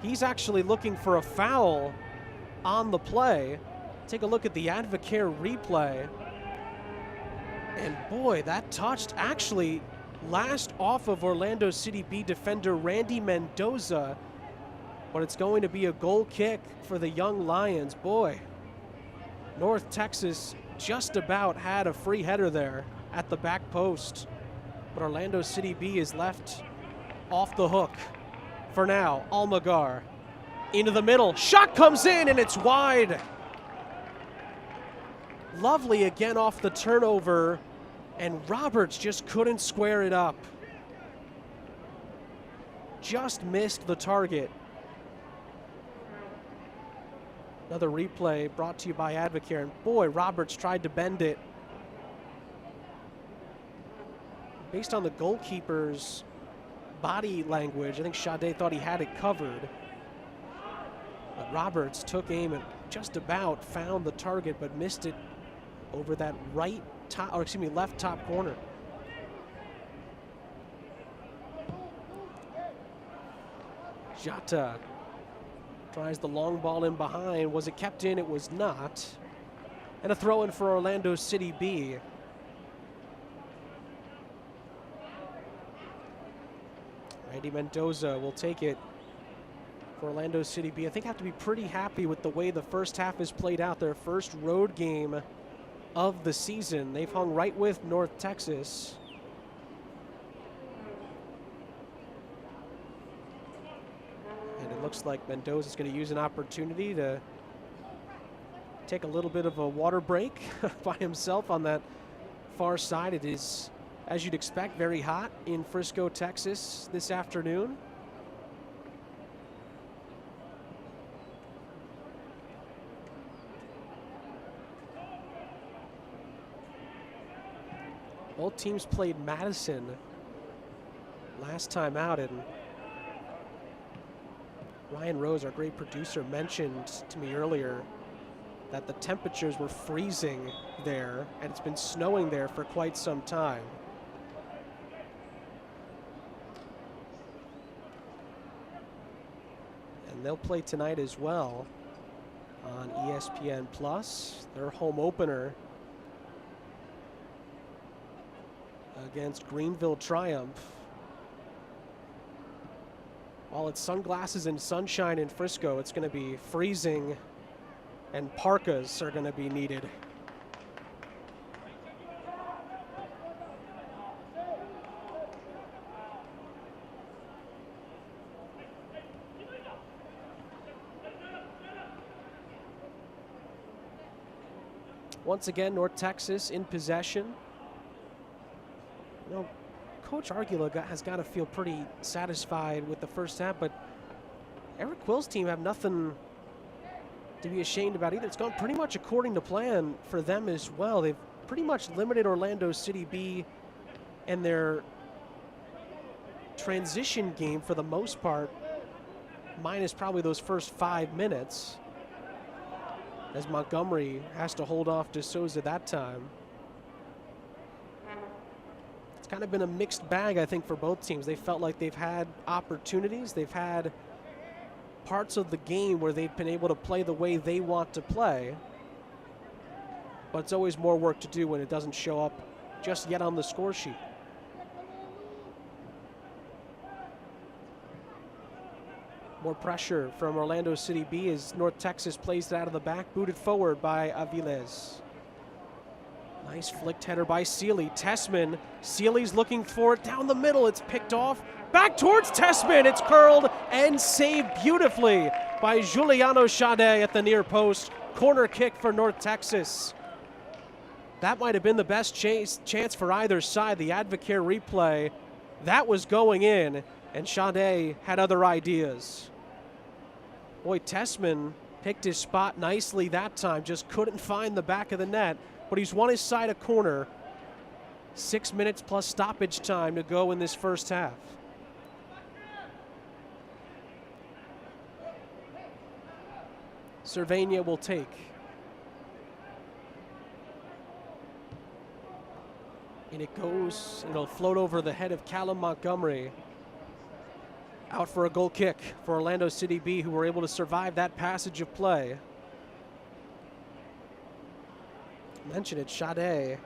He's actually looking for a foul on the play. Take a look at the Advocare replay. And boy, that touched actually last off of Orlando City B defender Randy Mendoza. But it's going to be a goal kick for the Young Lions. Boy, North Texas just about had a free header there at the back post. But Orlando City B is left off the hook for now. Almagar into the middle. Shot comes in and it's wide. Lovely again off the turnover. And Roberts just couldn't square it up. Just missed the target. Another replay brought to you by Advocare. And boy, Roberts tried to bend it. Based on the goalkeeper's body language, I think Sade thought he had it covered. But Roberts took aim and just about found the target, but missed it over that left top corner. Jata tries the long ball in behind. Was it kept in? It was not. And a throw in for Orlando City B. Randy Mendoza will take it for Orlando City B. I think have to be pretty happy with the way the first half has played out. Their first road game of the season. They've hung right with North Texas. And it looks like Mendoza's going to use an opportunity to take a little bit of a water break by himself on that far side. It is, as you'd expect, very hot in Frisco, Texas this afternoon. Both teams played Madison last time out, and Ryan Rose, our great producer, mentioned to me earlier that the temperatures were freezing there, and it's been snowing there for quite some time. And they'll play tonight as well on ESPN Plus, their home opener against Greenville Triumph. While it's sunglasses and sunshine in Frisco, it's going to be freezing, and parkas are going to be needed. Once again, North Texas in possession. You know, Coach Argula has got to feel pretty satisfied with the first half, but Eric Quill's team have nothing to be ashamed about either. It's gone pretty much according to plan for them as well. They've pretty much limited Orlando City B and their transition game for the most part, minus probably those first 5 minutes, as Montgomery has to hold off DeSouza that time. It's kind of been a mixed bag, I think, for both teams. They felt like they've had opportunities. They've had parts of the game where they've been able to play the way they want to play. But it's always more work to do when it doesn't show up just yet on the score sheet. More pressure from Orlando City B as North Texas plays it out of the back, booted forward by Aviles. Nice flicked header by Sealy. Tessman, Sealy's looking for it down the middle. It's picked off. Back towards Tessman. It's curled and saved beautifully by Giuliano Sade at the near post. Corner kick for North Texas. That might have been the best chance for either side. The Advocare replay, that was going in, and Sade had other ideas. Boy, Tessman picked his spot nicely that time, just couldn't find the back of the net, but he's won his side a corner. 6 minutes plus stoppage time to go in this first half. Cervania will take. And it goes, it'll float over the head of Callum Montgomery. Out for a goal kick for Orlando City B, who were able to survive that passage of play. Mention it, Sade.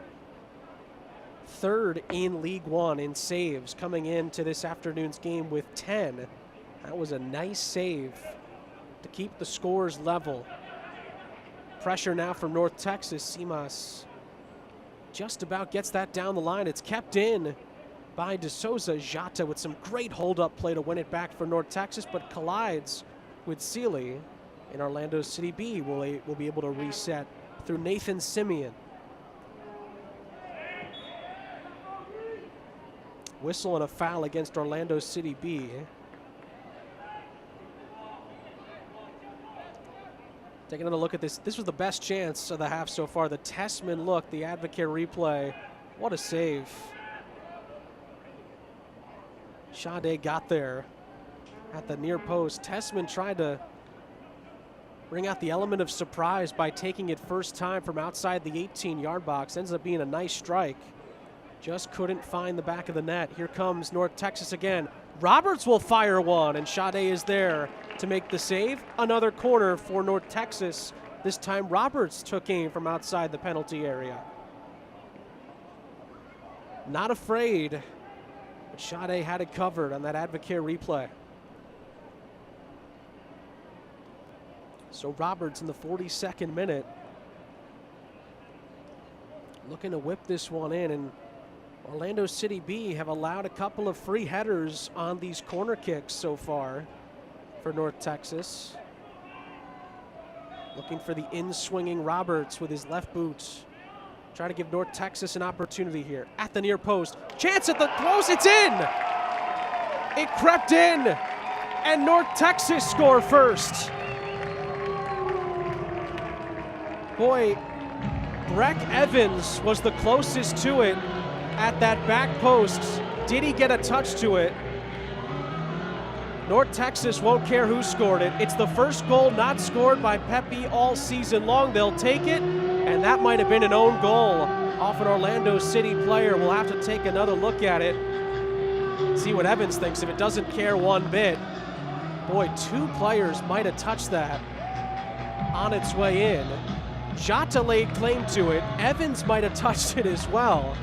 Third in League One in saves, coming into this afternoon's game with 10. That was a nice save to keep the scores level. Pressure now from North Texas. Simas just about gets that down the line. It's kept in by De Souza. Jata with some great hold-up play to win it back for North Texas, but collides with Sealy. And Orlando City B will be able to reset through Nathan Simeon. Whistle and a foul against Orlando City B. Taking another look at this. This was the best chance of the half so far. The Tessman look, the Advocate replay. What a save. Sade got there at the near post. Tessman tried to bring out the element of surprise by taking it first time from outside the 18-yard box. Ends up being a nice strike. Just couldn't find the back of the net. Here comes North Texas again. Roberts will fire one, and Sade is there to make the save. Another corner for North Texas. This time Roberts took aim from outside the penalty area. Not afraid, but Sade had it covered on that Advocate replay. So Roberts in the 42nd minute, looking to whip this one in, and Orlando City B have allowed a couple of free headers on these corner kicks so far for North Texas. Looking for the in-swinging Roberts with his left boot. Trying to give North Texas an opportunity here. At the near post. Chance at the post. It's in! It crept in! And North Texas score first. Boy, Breck Evans was the closest to it at that back post. Did he get a touch to it? North Texas won't care who scored it. It's the first goal not scored by Pepe all season long. They'll take it, and that might have been an own goal off an Orlando City player. We'll have to take another look at it, see what Evans thinks if it doesn't care one bit. Boy, two players might have touched that on its way in. Jata laid claim to it. Evans might have touched it as well.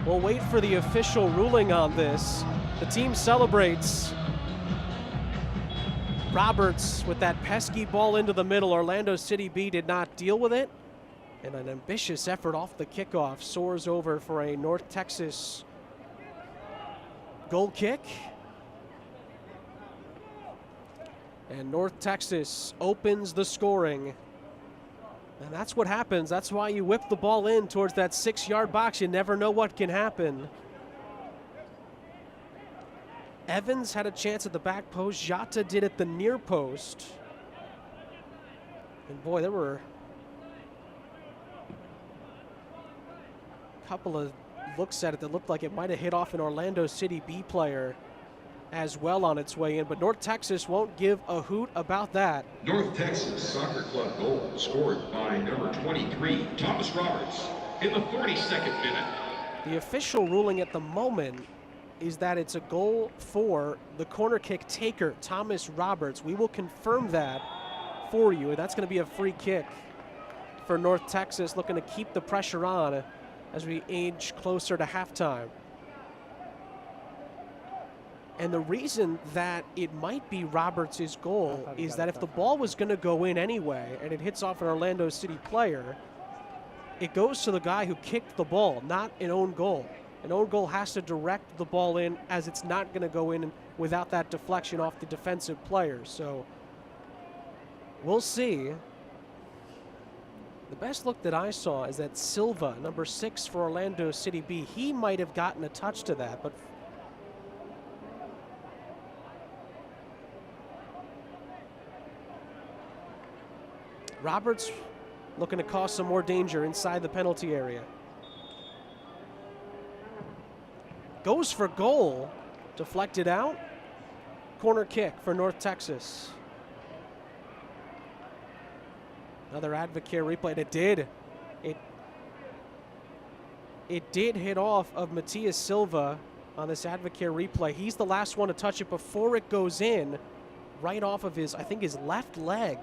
We'll wait for the official ruling on this. The team celebrates. Roberts with that pesky ball into the middle. Orlando City B did not deal with it. And an ambitious effort off the kickoff soars over for a North Texas goal kick. And North Texas opens the scoring. And that's what happens. That's why you whip the ball in towards that 6-yard box. You never know what can happen. Evans had a chance at the back post. Jata did at the near post. And boy, there were a couple of looks at it that looked like it might have hit off an Orlando City B player as well on its way in, but North Texas won't give a hoot about that. North Texas Soccer Club goal scored by number 23, Thomas Roberts, in the 42nd minute. The official ruling at the moment is that it's a goal for the corner kick taker, Thomas Roberts. We will confirm that for you. That's going to be a free kick for North Texas, looking to keep the pressure on as we age closer to halftime. And the reason that it might be Roberts' goal is that if the ball was going to go in anyway and it hits off an Orlando City player, it goes to the guy who kicked the ball, not an own goal. An own goal has to direct the ball in, as it's not going to go in without that deflection off the defensive player. So we'll see. The best look that I saw is that Silva, number 6 for Orlando City B, he might have gotten a touch to that, but Roberts looking to cause some more danger inside the penalty area. Goes for goal, deflected out. Corner kick for North Texas. Another Advocare replay, and it did. It did hit off of Matias Silva on this Advocare replay. He's the last one to touch it before it goes in, right off of his, I think, his left leg.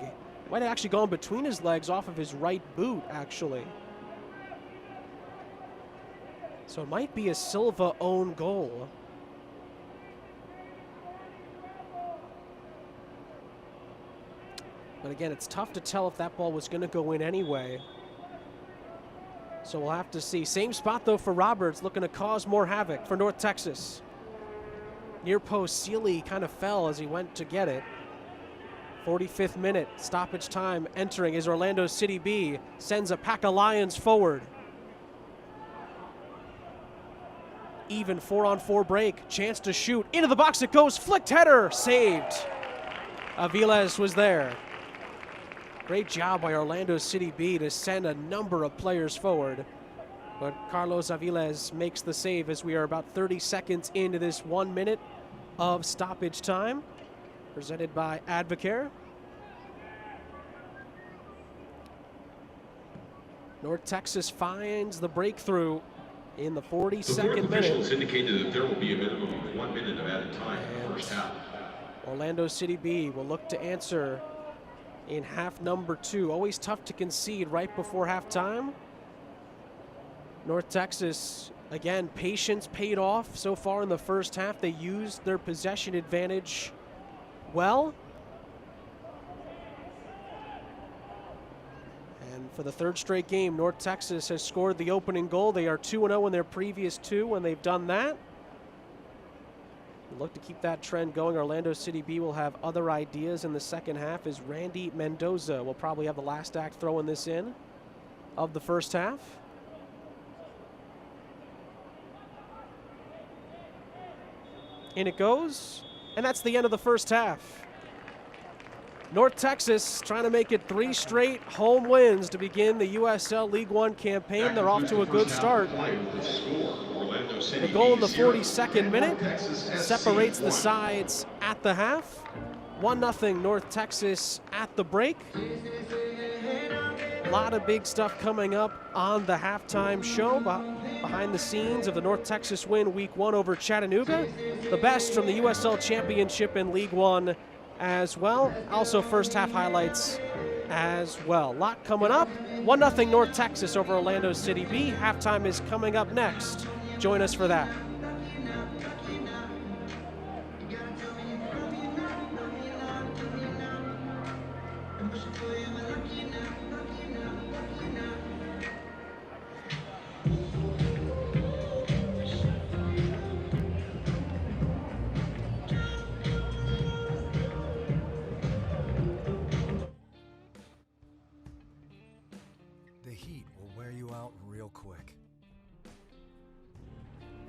Might have actually gone between his legs off of his right boot, actually. So it might be a Silva own goal. But again, it's tough to tell if that ball was going to go in anyway. So we'll have to see. Same spot, though, for Roberts, looking to cause more havoc for North Texas. Near post, Sealy kind of fell as he went to get it. 45th minute, stoppage time entering as Orlando City B sends a pack of Lions forward. Even 4-on-4 break, chance to shoot. Into the box it goes, flicked header, saved. Aviles was there. Great job by Orlando City B to send a number of players forward. But Carlos Aviles makes the save as we are about 30 seconds into this 1 minute of stoppage time. Presented by Advocare. North Texas finds the breakthrough in the 42nd minute. Officials indicated that there will be a minimum of 1 minute of added time in the first half. Orlando City B will look to answer in half number 2. Always tough to concede right before halftime. North Texas, again, patience paid off so far in the first half. They used their possession advantage well. And for the third straight game, North Texas has scored the opening goal. They are 2-0 in their previous 2 when they've done that. We'll look to keep that trend going. Orlando City B will have other ideas in the second half as Randy Mendoza will probably have the last act throwing this in of the first half. In it goes, and that's the end of the first half. North Texas trying to make it 3 straight home wins to begin the USL League One campaign. They're off to a good start. The goal in the 42nd minute separates the sides at the half. 1-0 North Texas at the break. A lot of big stuff coming up on the halftime show behind the scenes of the North Texas win week 1 over Chattanooga. The best from the USL Championship and League One as well. Also first half highlights as well. A lot coming up. 1-0 North Texas over Orlando City B. Halftime is coming up next. Join us for that. The heat will wear you out real quick.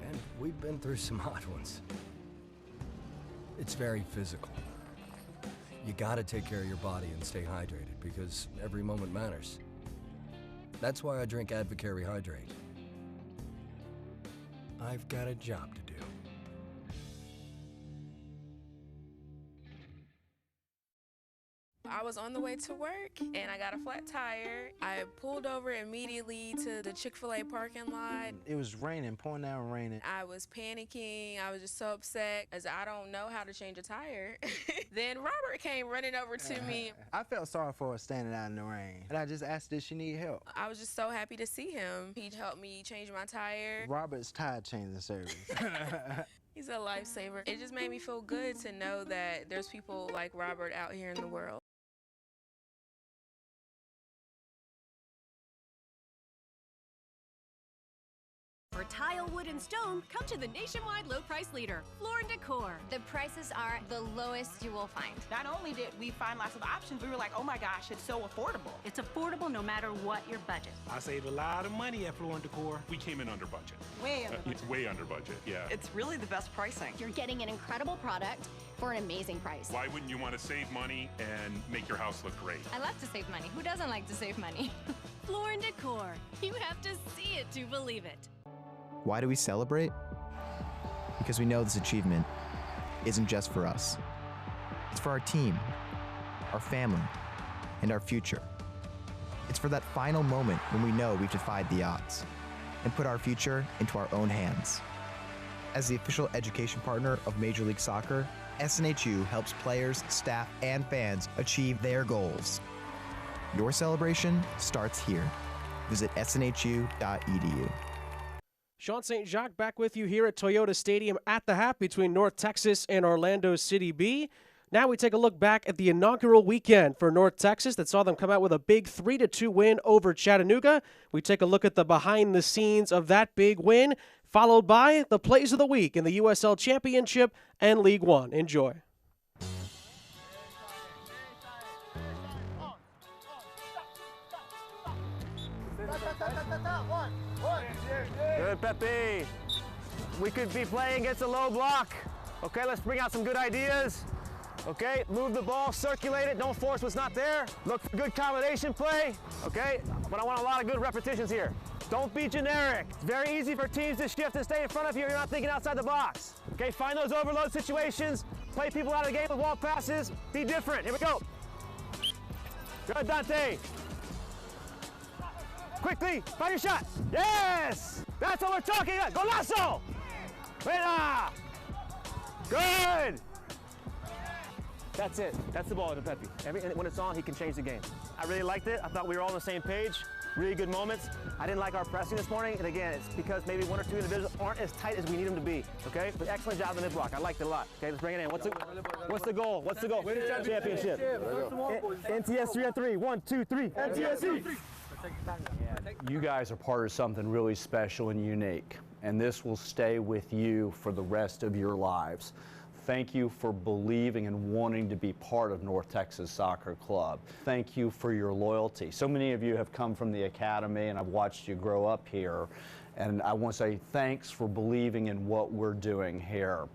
And we've been through some hot ones. It's very physical. You gotta take care of your body and stay hydrated because every moment matters. That's why I drink Advocare Rehydrate. I've got a job to do. I was on the way to work and I got a flat tire. I pulled over immediately to the Chick-fil-A parking lot. It was raining, pouring down raining. I was panicking. I was just so upset as I don't know how to change a tire. Then Robert came running over to me. I felt sorry for her standing out in the rain. And I just asked if she needed help. I was just so happy to see him. He helped me change my tire. Robert's tire changing service. He's a lifesaver. It just made me feel good to know that there's people like Robert out here in the world. For tile, wood, and stone, come to the nationwide low price leader, Floor & Decor. The prices are the lowest you will find. Not only did we find lots of options, we were like, oh my gosh, it's so affordable. It's affordable no matter what your budget. I saved a lot of money at Floor & Decor. We came in under budget. Way under budget. It's way under budget, yeah. It's really the best pricing. You're getting an incredible product for an amazing price. Why wouldn't you want to save money and make your house look great? I love to save money. Who doesn't like to save money? Floor & Decor. You have to see it to believe it. Why do we celebrate? Because we know this achievement isn't just for us. It's for our team, our family, and our future. It's for that final moment when we know we've defied the odds and put our future into our own hands. As the official education partner of Major League Soccer, SNHU helps players, staff, and fans achieve their goals. Your celebration starts here. Visit snhu.edu. Sean St. Jacques back with you here at Toyota Stadium at the half between North Texas and Orlando City B. Now we take a look back at the inaugural weekend for North Texas that saw them come out with a big 3-2 win over Chattanooga. We take a look at the behind the scenes of that big win, followed by the plays of the week in the USL Championship and League One. Enjoy. Good, Pepe. We could be playing against a low block. Okay, let's bring out some good ideas. Okay, move the ball, circulate it, don't force what's not there. Look for good combination play, okay? But I want a lot of good repetitions here. Don't be generic. It's very easy for teams to shift and stay in front of you. You're not thinking outside the box. Okay, find those overload situations, play people out of the game with wall passes, be different. Here we go. Good, Dante. Quickly, find your shot. Yes! That's what we're talking about. Golazo! Buena! Good! That's it. That's the ball to Pepe. When it's on, he can change the game. I really liked it. I thought we were all on the same page. Really good moments. I didn't like our pressing this morning, and again, it's because maybe one or two individuals aren't as tight as we need them to be, okay? But excellent job in the mid block. I liked it a lot. Okay, let's bring it in. What's the goal? What's the goal? Championship. NTS 3-on-3. 1, 2, 3. NTSC. You guys are part of something really special and unique, and this will stay with you for the rest of your lives. Thank you for believing and wanting to be part of North Texas Soccer Club. Thank you for your loyalty. So many of you have come from the academy, and I've watched you grow up here. And I want to say thanks for believing in what we're doing here.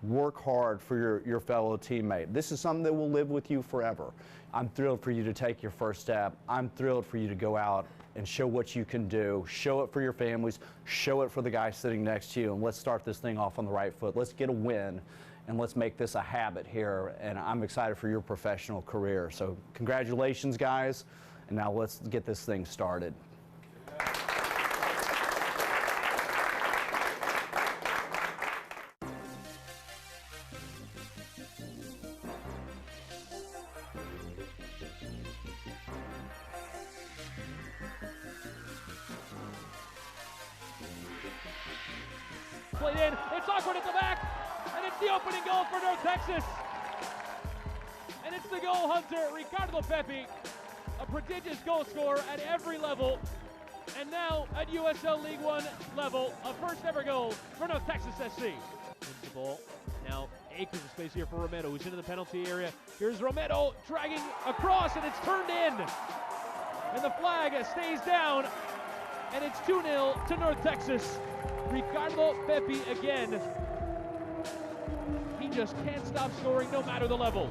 Work hard for your fellow teammate. This is something that will live with you forever. I'm thrilled for you to take your first step. I'm thrilled for you to go out and show what you can do. Show it for your families. Show it for the guy sitting next to you. And let's start this thing off on the right foot. Let's get a win. And let's make this a habit here, and I'm excited for your professional career. So congratulations, guys, and now let's get this thing started. Played in, it's awkward at the back. And it's the opening goal for North Texas. And it's the goal hunter, Ricardo Pepe, a prodigious goal scorer at every level. And now at USL League One level, a first ever goal for North Texas SC. Wins the ball. Now acres of space here for Romero, who's into the penalty area. Here's Romero dragging across, and it's turned in. And the flag stays down. And it's 2-0 to North Texas. Ricardo Pepe again. He just can't stop scoring no matter the level.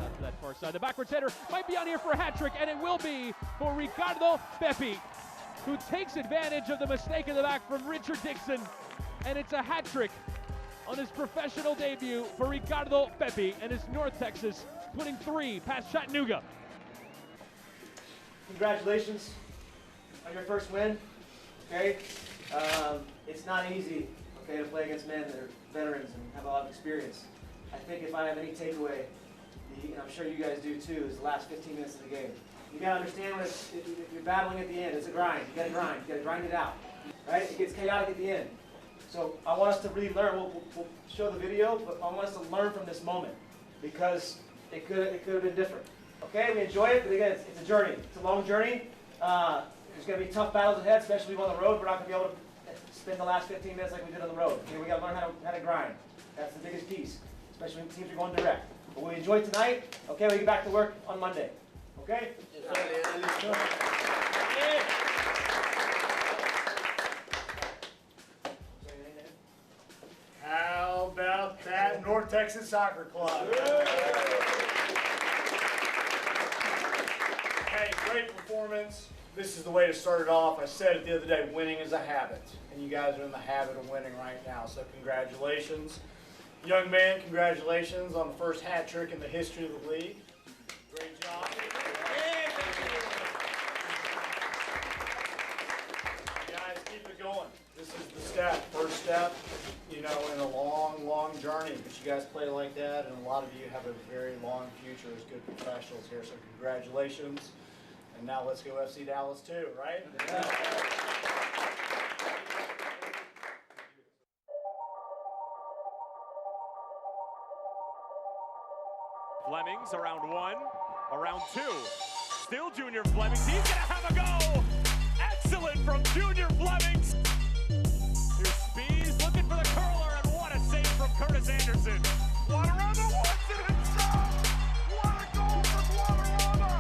Out to that far side. The backwards header might be on here for a hat trick, and it will be for Ricardo Pepe, who takes advantage of the mistake in the back from Richard Dixon. And it's a hat trick on his professional debut for Ricardo Pepe, and it's North Texas putting 3 past Chattanooga. Congratulations on your first win. Okay, it's not easy, okay, to play against men that are veterans and have a lot of experience. I think if I have any takeaway, and I'm sure you guys do too, is the last 15 minutes of the game. You gotta understand when if you're battling at the end, it's a grind. You gotta grind it out, right? It gets chaotic at the end. So I want us to really learn. We'll show the video, but I want us to learn from this moment because it could have been different. Okay, we enjoy it, but again, it's a journey. It's a long journey. There's going to be tough battles ahead, especially on the road. We're not going to be able to spend the last 15 minutes like we did on the road. Okay, we got to learn how to grind. That's the biggest piece, especially when teams are going direct. But we enjoyed tonight. Okay, we get back to work on Monday. Okay? How about that North Texas Soccer Club? Hey, great performance. This is the way to start it off. I said it the other day, winning is a habit, and you guys are in the habit of winning right now, so congratulations. Young man, congratulations on the first hat trick in the history of the league. Great job. going. This is the first step, you know, in a long, long journey. But you guys play like that, and a lot of you have a very long future as good professionals here. So congratulations. And now let's go FC Dallas too, right? Flemings around 1, around 2. Still Junior Flemings. He's going to have a go. Excellent from Junior Flemings. Here's Spees looking for the curler, and what a save from Curtis Anderson. Guadarrama wants it himself. What a goal from Guadarrama.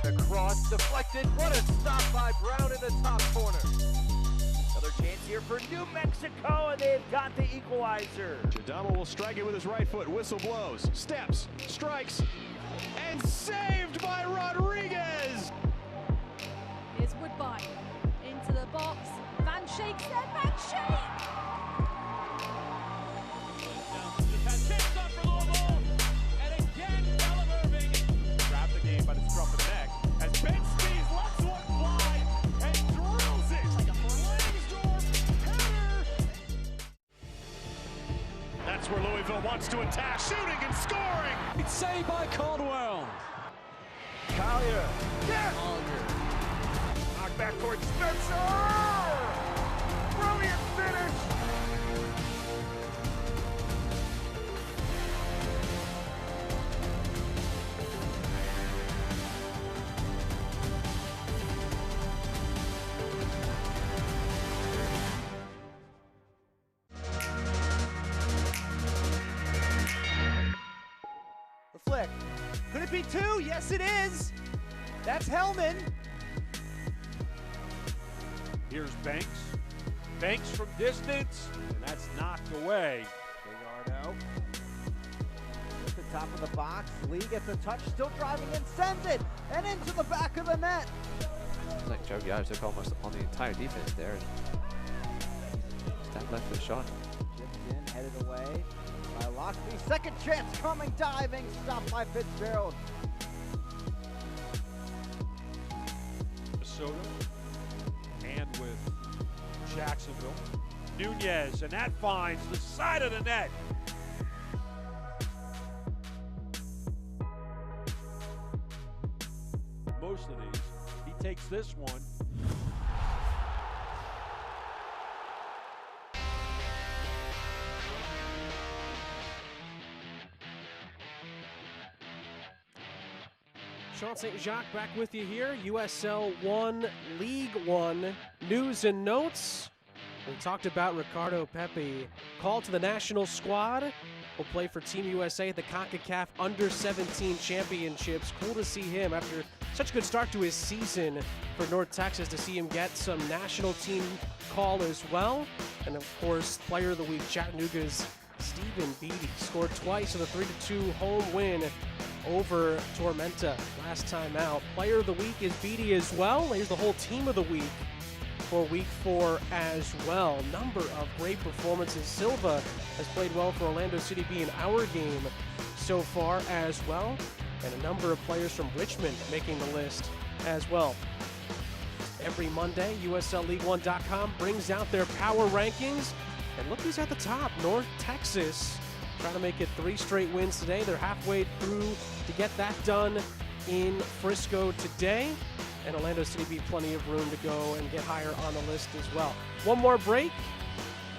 The cross deflected. What a stop by Brown in the top corner. Another chance here for New Mexico, and they've got the equalizer. Jadama will strike it with his right foot. Whistle blows. Steps. Strikes. And saved by Rodriguez. Here's Woodbine into the box. Van Schaik's there. Van Schaik! Chance up for Louisville, and again, Ellen Irving grabbed the game by the scruff of the neck as Ben Spees lets one fly and drills it like a Langsdorff header. That's where Louisville wants to attack. Shooting and scoring. It's saved by Caldwell. Collier. Yes! Knock back towards Spencer. Brilliant finish. The flick. Could it be 2? Yes, it is. That's Hellman. Here's Banks. Banks from distance, and that's knocked away. Gallardo. At the top of the box. Lee gets a touch, still driving and sends it. And into the back of the net. It's like Joe Gallardo took almost on the entire defense there. Step left for the shot. Chipped in, headed away by Lockby. Second chance coming, diving, stopped by Fitzgerald. Minnesota and with Jacksonville. Nunez, and that finds the side of the net. Most of these, he takes this one. Sean St. Jacques back with you here. USL 1, League 1 news and notes. We talked about Ricardo Pepi called to the national squad. Will play for Team USA at the CONCACAF Under-17 Championships. Cool to see him after such a good start to his season for North Texas, to see him get some national team call as well. And of course, Player of the Week, Chattanooga's Stephen Beatty scored twice in a 3-2 home win over Tormenta last time out. Player of the Week is Beatty as well. Here's the whole Team of the Week for Week 4 as well. Number of great performances. Silva has played well for Orlando City B in our game so far as well. And a number of players from Richmond making the list as well. Every Monday, USLLeague1.com brings out their power rankings. And look who's at the top, North Texas. Trying to make it 3 straight wins today. They're halfway through to get that done in Frisco today. And Orlando City B, plenty of room to go and get higher on the list as well. One more break,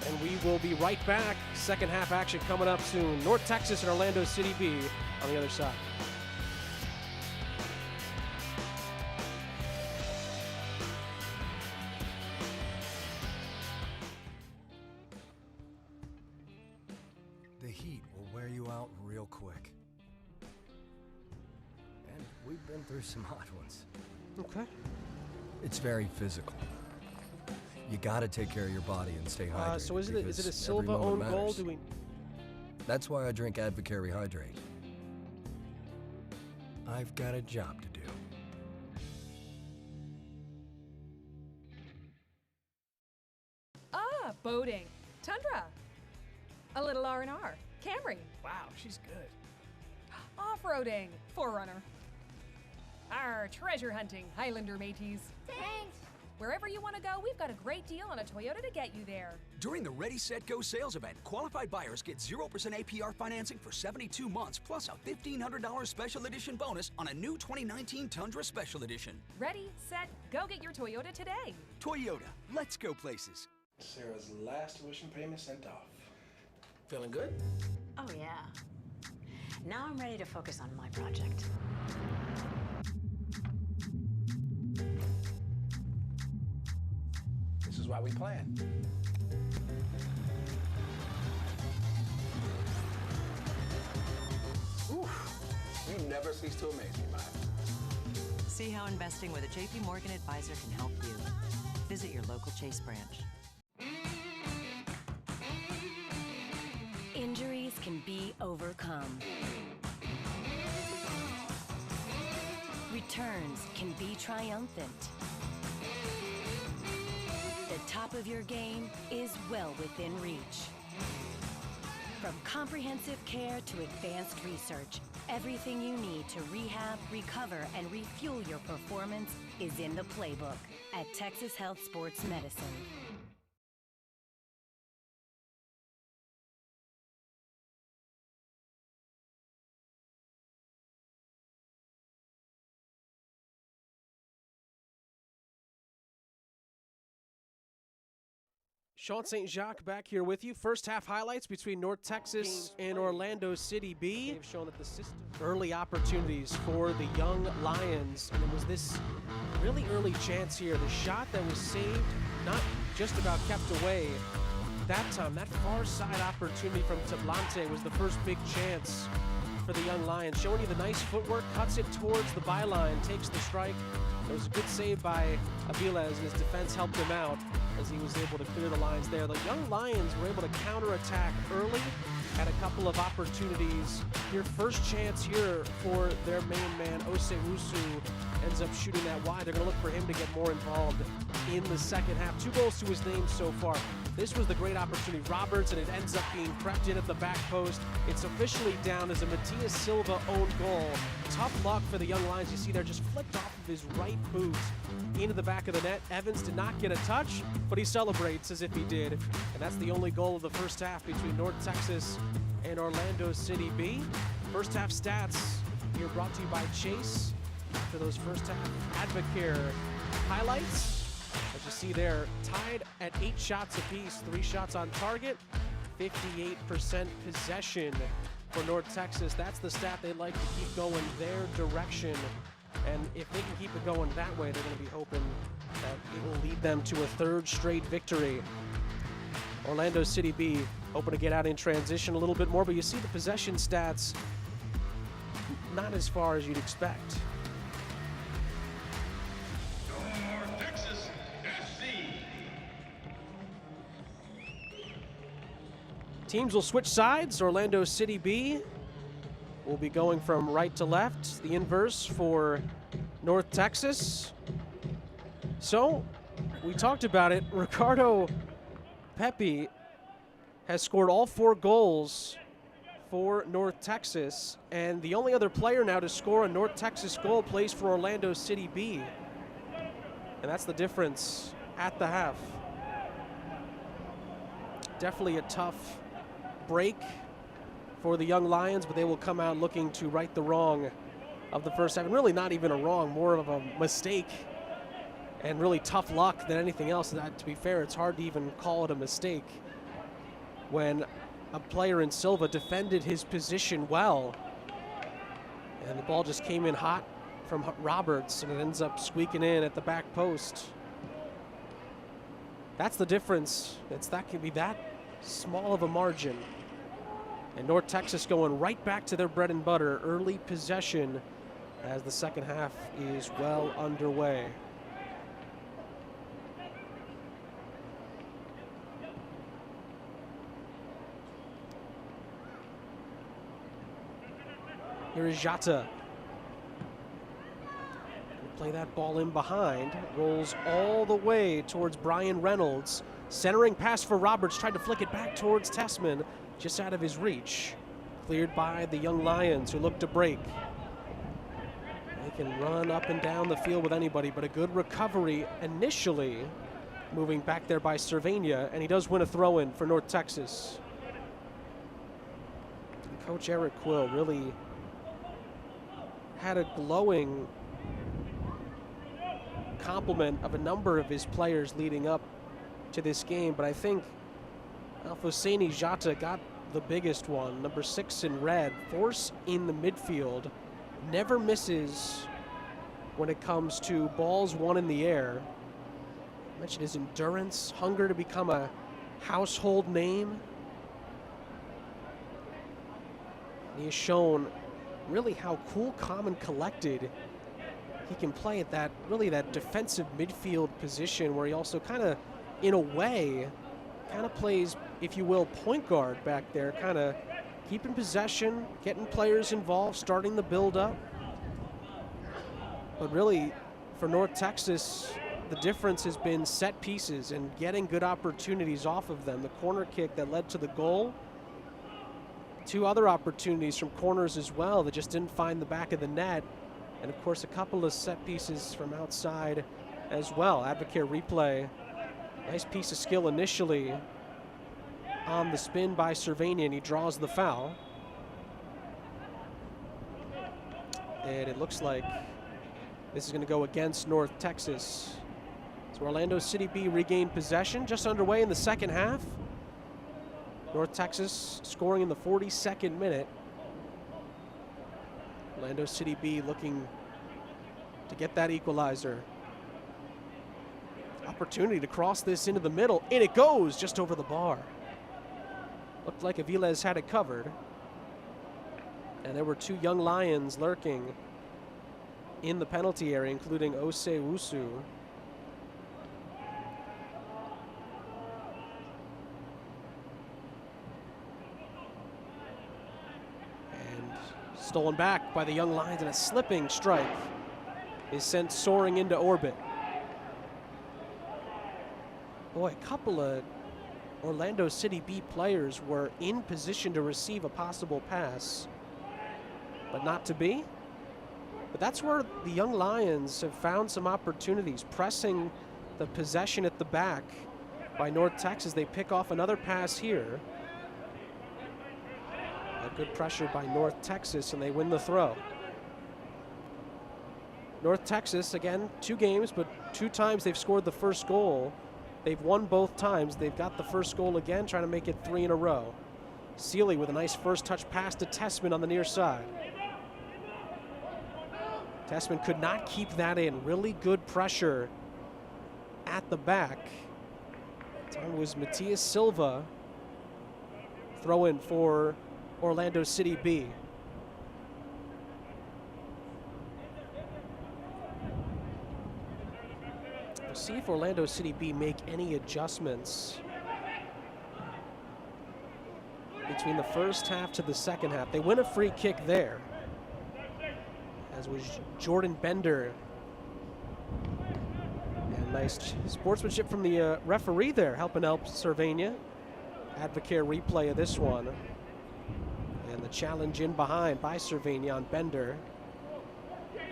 and we will be right back. Second half action coming up soon. North Texas and Orlando City B on the other side. The heat will wear you out real quick. And we've been through some hot ones. Okay. It's very physical. You gotta take care of your body and stay hydrated. So is it a because Silva every own moment goal? matters. That's why I drink Advocare Hydrate. I've got a job to do. Ah, boating. Tundra. A little R&R. Camry. Wow, she's good. Off-roading. Forerunner. Treasure hunting. Highlander mateys. Thanks. Wherever you want to go, we've got a great deal on a Toyota to get you there. During the Ready, Set, Go sales event, qualified buyers get 0% APR financing for 72 months, plus a $1,500 special edition bonus on a new 2019 Tundra Special Edition. Ready, set, go get your Toyota today. Toyota, let's go places. Sarah's last tuition payment sent off. Feeling good? Oh, yeah. Now I'm ready to focus on my project. This is why we plan. You never cease to amaze me, Maya. See how investing with a JP Morgan advisor can help you. Visit your local Chase branch. Injuries can be overcome. Returns can be triumphant. The top of your game is well within reach. From comprehensive care to advanced research, everything you need to rehab, recover, and refuel your performance is in the playbook at Texas Health Sports Medicine. Sean St. Jacques back here with you. First half highlights between North Texas and Orlando City B. They've shown that the system early opportunities for the young Lions. And it was this really early chance here. The shot that was saved, not just about kept away. That time, that far side opportunity from Tablante was the first big chance for the young Lions. Showing you the nice footwork, cuts it towards the byline, takes the strike. It was a good save by Aviles, and his defense helped him out as he was able to clear the lines there. The young Lions were able to counterattack early, had a couple of opportunities. Your first chance here for their main man, Osewusu, ends up shooting that wide. They're going to look for him to get more involved in the second half. 2 goals to his name so far. This was the great opportunity. Roberts, and it ends up being prepped in at the back post. It's officially down as a Matias Silva own goal. Tough luck for the young Lions. You see there, just flicked off of his right boot into the back of the net. Evans did not get a touch, but he celebrates as if he did. And that's the only goal of the first half between North Texas and Orlando City B. First half stats here brought to you by Chase. After those first half Advocare highlights, as you see there, tied at 8 shots apiece, 3 shots on target, 58% possession for North Texas. That's the stat they'd like to keep going their direction. And if they can keep it going that way, they're going to be hoping that it will lead them to a 3rd straight victory. Orlando City B hoping to get out in transition a little bit more, but you see the possession stats not as far as you'd expect. North Texas FC. Teams will switch sides. Orlando City B will be going from right to left, the inverse for North Texas. So, we talked about it. Ricardo Pepi has scored all 4 goals for North Texas, and the only other player now to score a North Texas goal plays for Orlando City B. And that's the difference at the half. Definitely a tough break for the young Lions, but they will come out looking to right the wrong of the first half. And really not even a wrong, more of a mistake and really tough luck than anything else. That, to be fair, it's hard to even call it a mistake when a player in Silva defended his position well. And the ball just came in hot from Roberts, and it ends up squeaking in at the back post. That's the difference. That can be that small of a margin. And North Texas going right back to their bread and butter, early possession, as the second half is well underway. Here is Jata. Play that ball in behind. Rolls all the way towards Brian Reynolds. Centering pass for Roberts. Tried to flick it back towards Tessman. Just out of his reach. Cleared by the young Lions, who look to break. They can run up and down the field with anybody, but a good recovery initially, moving back there by Cervania, and he does win a throw-in for North Texas. And Coach Eric Quill really had a glowing compliment of a number of his players leading up to this game, but I think Alfoseni Jata got the biggest one. Number 6 in red, force in the midfield, never misses when it comes to balls won in the air. I mentioned his endurance, hunger to become a household name. And he has shown really how cool, calm, and collected he can play at that, really that defensive midfield position, where he also kind of, in a way, kind of plays, if you will, point guard back there, kind of keeping possession, getting players involved, starting the build-up. But really, for North Texas, the difference has been set pieces and getting good opportunities off of them. The corner kick that led to the goal, 2 other opportunities from corners as well that just didn't find the back of the net, and of course a couple of set pieces from outside as well. Advocare replay, nice piece of skill initially on the spin by Cervania, and he draws the foul. And it looks like this is going to go against North Texas. So Orlando City B regained possession just underway in the second half. North Texas scoring in the 42nd minute. Orlando City B looking to get that equalizer. Opportunity to cross this into the middle, and it goes just over the bar. Looked like Aviles had it covered. And there were 2 young Lions lurking in the penalty area, including Ose Wusu. And stolen back by the young Lions, and a slipping strike is sent soaring into orbit. Boy, a couple of Orlando City B players were in position to receive a possible pass, but not to be. But that's where the young Lions have found some opportunities, pressing the possession at the back by North Texas. They pick off another pass here. A good pressure by North Texas, and they win the throw. North Texas, again, 2 games, but 2 times they've scored the first goal. They've won both times. They've got the first goal again, trying to make it 3 in a row. Seeley with a nice first touch pass to Tessman on the near side. Tessman could not keep that in. Really good pressure at the back. Time was Matias Silva. Throw in for Orlando City B. We'll see if Orlando City B make any adjustments between the first half to the second half. They win a free kick there, as was Jordan Bender. And nice sportsmanship from the referee there, helping out Cervania. Advocare replay of this one. And the challenge in behind by Cervania on Bender.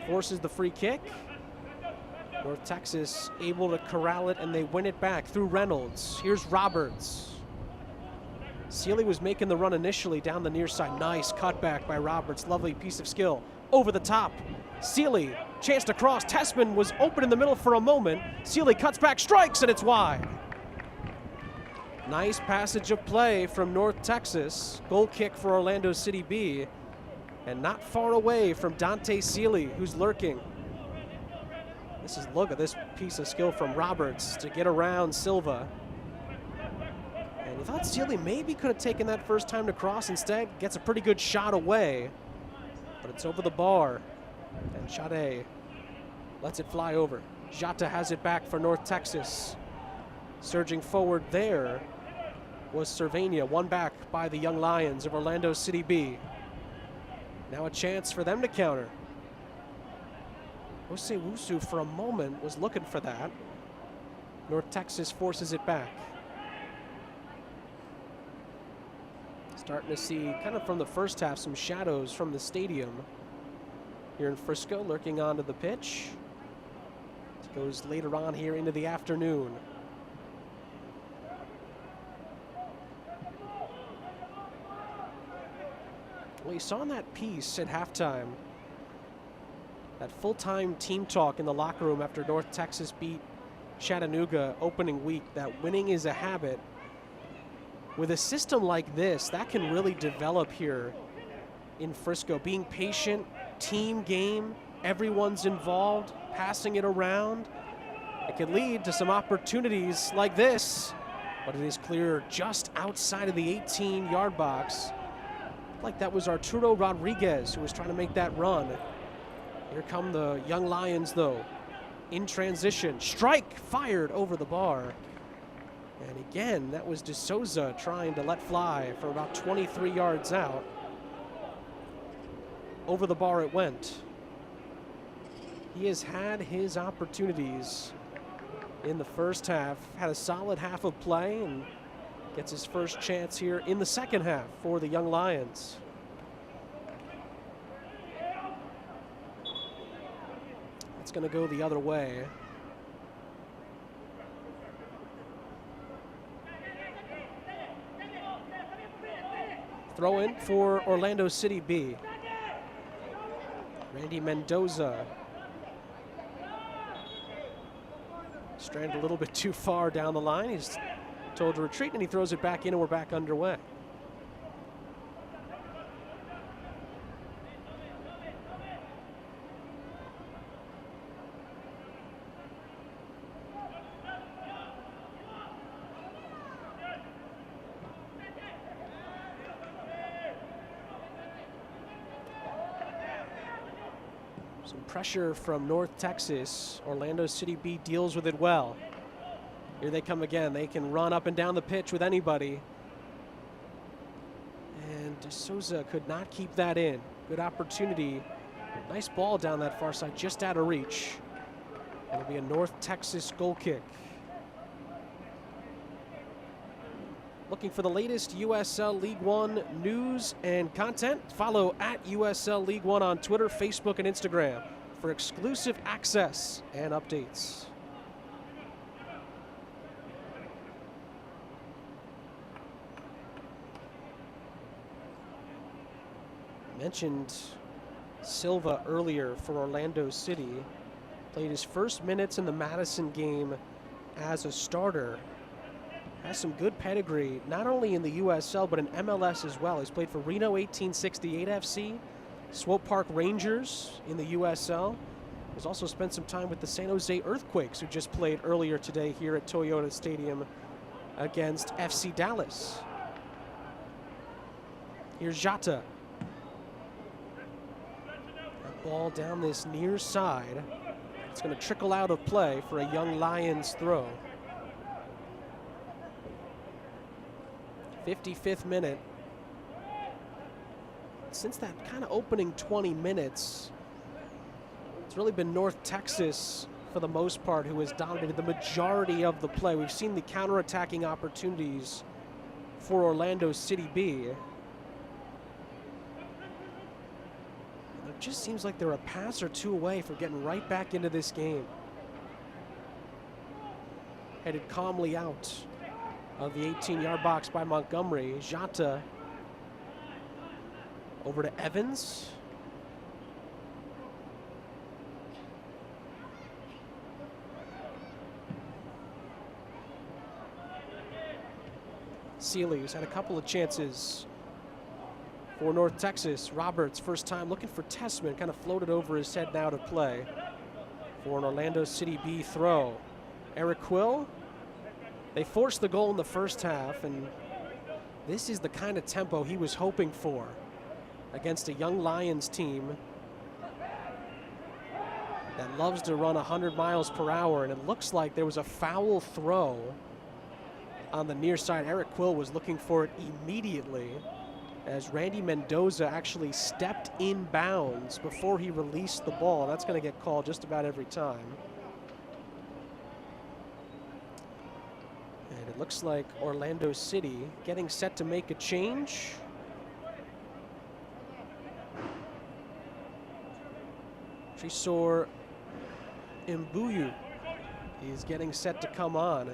Forces the free kick. North Texas able to corral it, and they win it back through Reynolds. Here's Roberts. Seeley was making the run initially down the near side. Nice cutback by Roberts. Lovely piece of skill. Over the top. Seeley, chance to cross. Tessman was open in the middle for a moment. Seeley cuts back, strikes, and it's wide. Nice passage of play from North Texas. Goal kick for Orlando City B. And not far away from Dante Seeley, who's lurking. Look at this piece of skill from Roberts to get around Silva. And you thought Seeley maybe could have taken that first time to cross. Instead, gets a pretty good shot away. But it's over the bar. And Sade lets it fly over. Jata has it back for North Texas. Surging forward there was Cervania. One back by the Young Lions of Orlando City B. Now a chance for them to counter. Ose Wusu for a moment was looking for that. North Texas forces it back. Starting to see, kind of from the first half, some shadows from the stadium. here in Frisco, lurking onto the pitch. It goes later on here into the afternoon. Well, you saw in that piece at halftime, that full-time team talk in the locker room after North Texas beat Chattanooga opening week, that winning is a habit. With a system like this, that can really develop here in Frisco. Being patient, team game, everyone's involved, passing it around. It can lead to some opportunities like this, but it is clear just outside of the 18-yard box. Like that was Arturo Rodriguez who was trying to make that run. Here come the young Lions, though, in transition. Strike fired over the bar. And again, that was De Souza trying to let fly for about 23 yards out. Over the bar it went. He has had his opportunities in the first half, had a solid half of play, and gets his first chance here in the second half for the young Lions. It's going to go the other way. Throw in for Orlando City B. Randy Mendoza. Stranded a little bit too far down the line. He's told to retreat, and he throws it back in, and we're back underway. Some pressure from North Texas. Orlando City B deals with it well. Here they come again. They can run up and down the pitch with anybody. And De Souza could not keep that in. Good opportunity. Nice ball down that far side, just out of reach. It'll be a North Texas goal kick. Looking for the latest USL League One news and content? Follow at USL League One on Twitter, Facebook, and Instagram for exclusive access and updates. Mentioned Silva earlier for Orlando City. Played his first minutes in the Madison game as a starter. Has some good pedigree, not only in the USL, but in MLS as well. He's played for Reno 1868 FC, Swope Park Rangers in the USL. He's also spent some time with the San Jose Earthquakes, who just played earlier today here at Toyota Stadium against FC Dallas. Here's Jata. That ball down this near side. It's going to trickle out of play for a young Lions throw. 55th minute. Since that kind of opening 20 minutes, it's really been North Texas, for the most part, who has dominated the majority of the play. We've seen the counterattacking opportunities for Orlando City B. And it just seems like they're a pass or two away from getting right back into this game. Headed calmly out of the 18-yard box by Montgomery. Jata over to Evans. Sealy's had a couple of chances for North Texas. Roberts, first time looking for Tessman, kind of floated over his head now to play for an Orlando City B throw. Eric Quill. They forced the goal in the first half, and this is the kind of tempo he was hoping for against a young Lions team that loves to run 100 miles per hour, and it looks like there was a foul throw on the near side. Eric Quill was looking for it immediately as Randy Mendoza actually stepped in bounds before he released the ball. That's going to get called just about every time. And it looks like Orlando City getting set to make a change. Trisor Mbuyu is getting set to come on.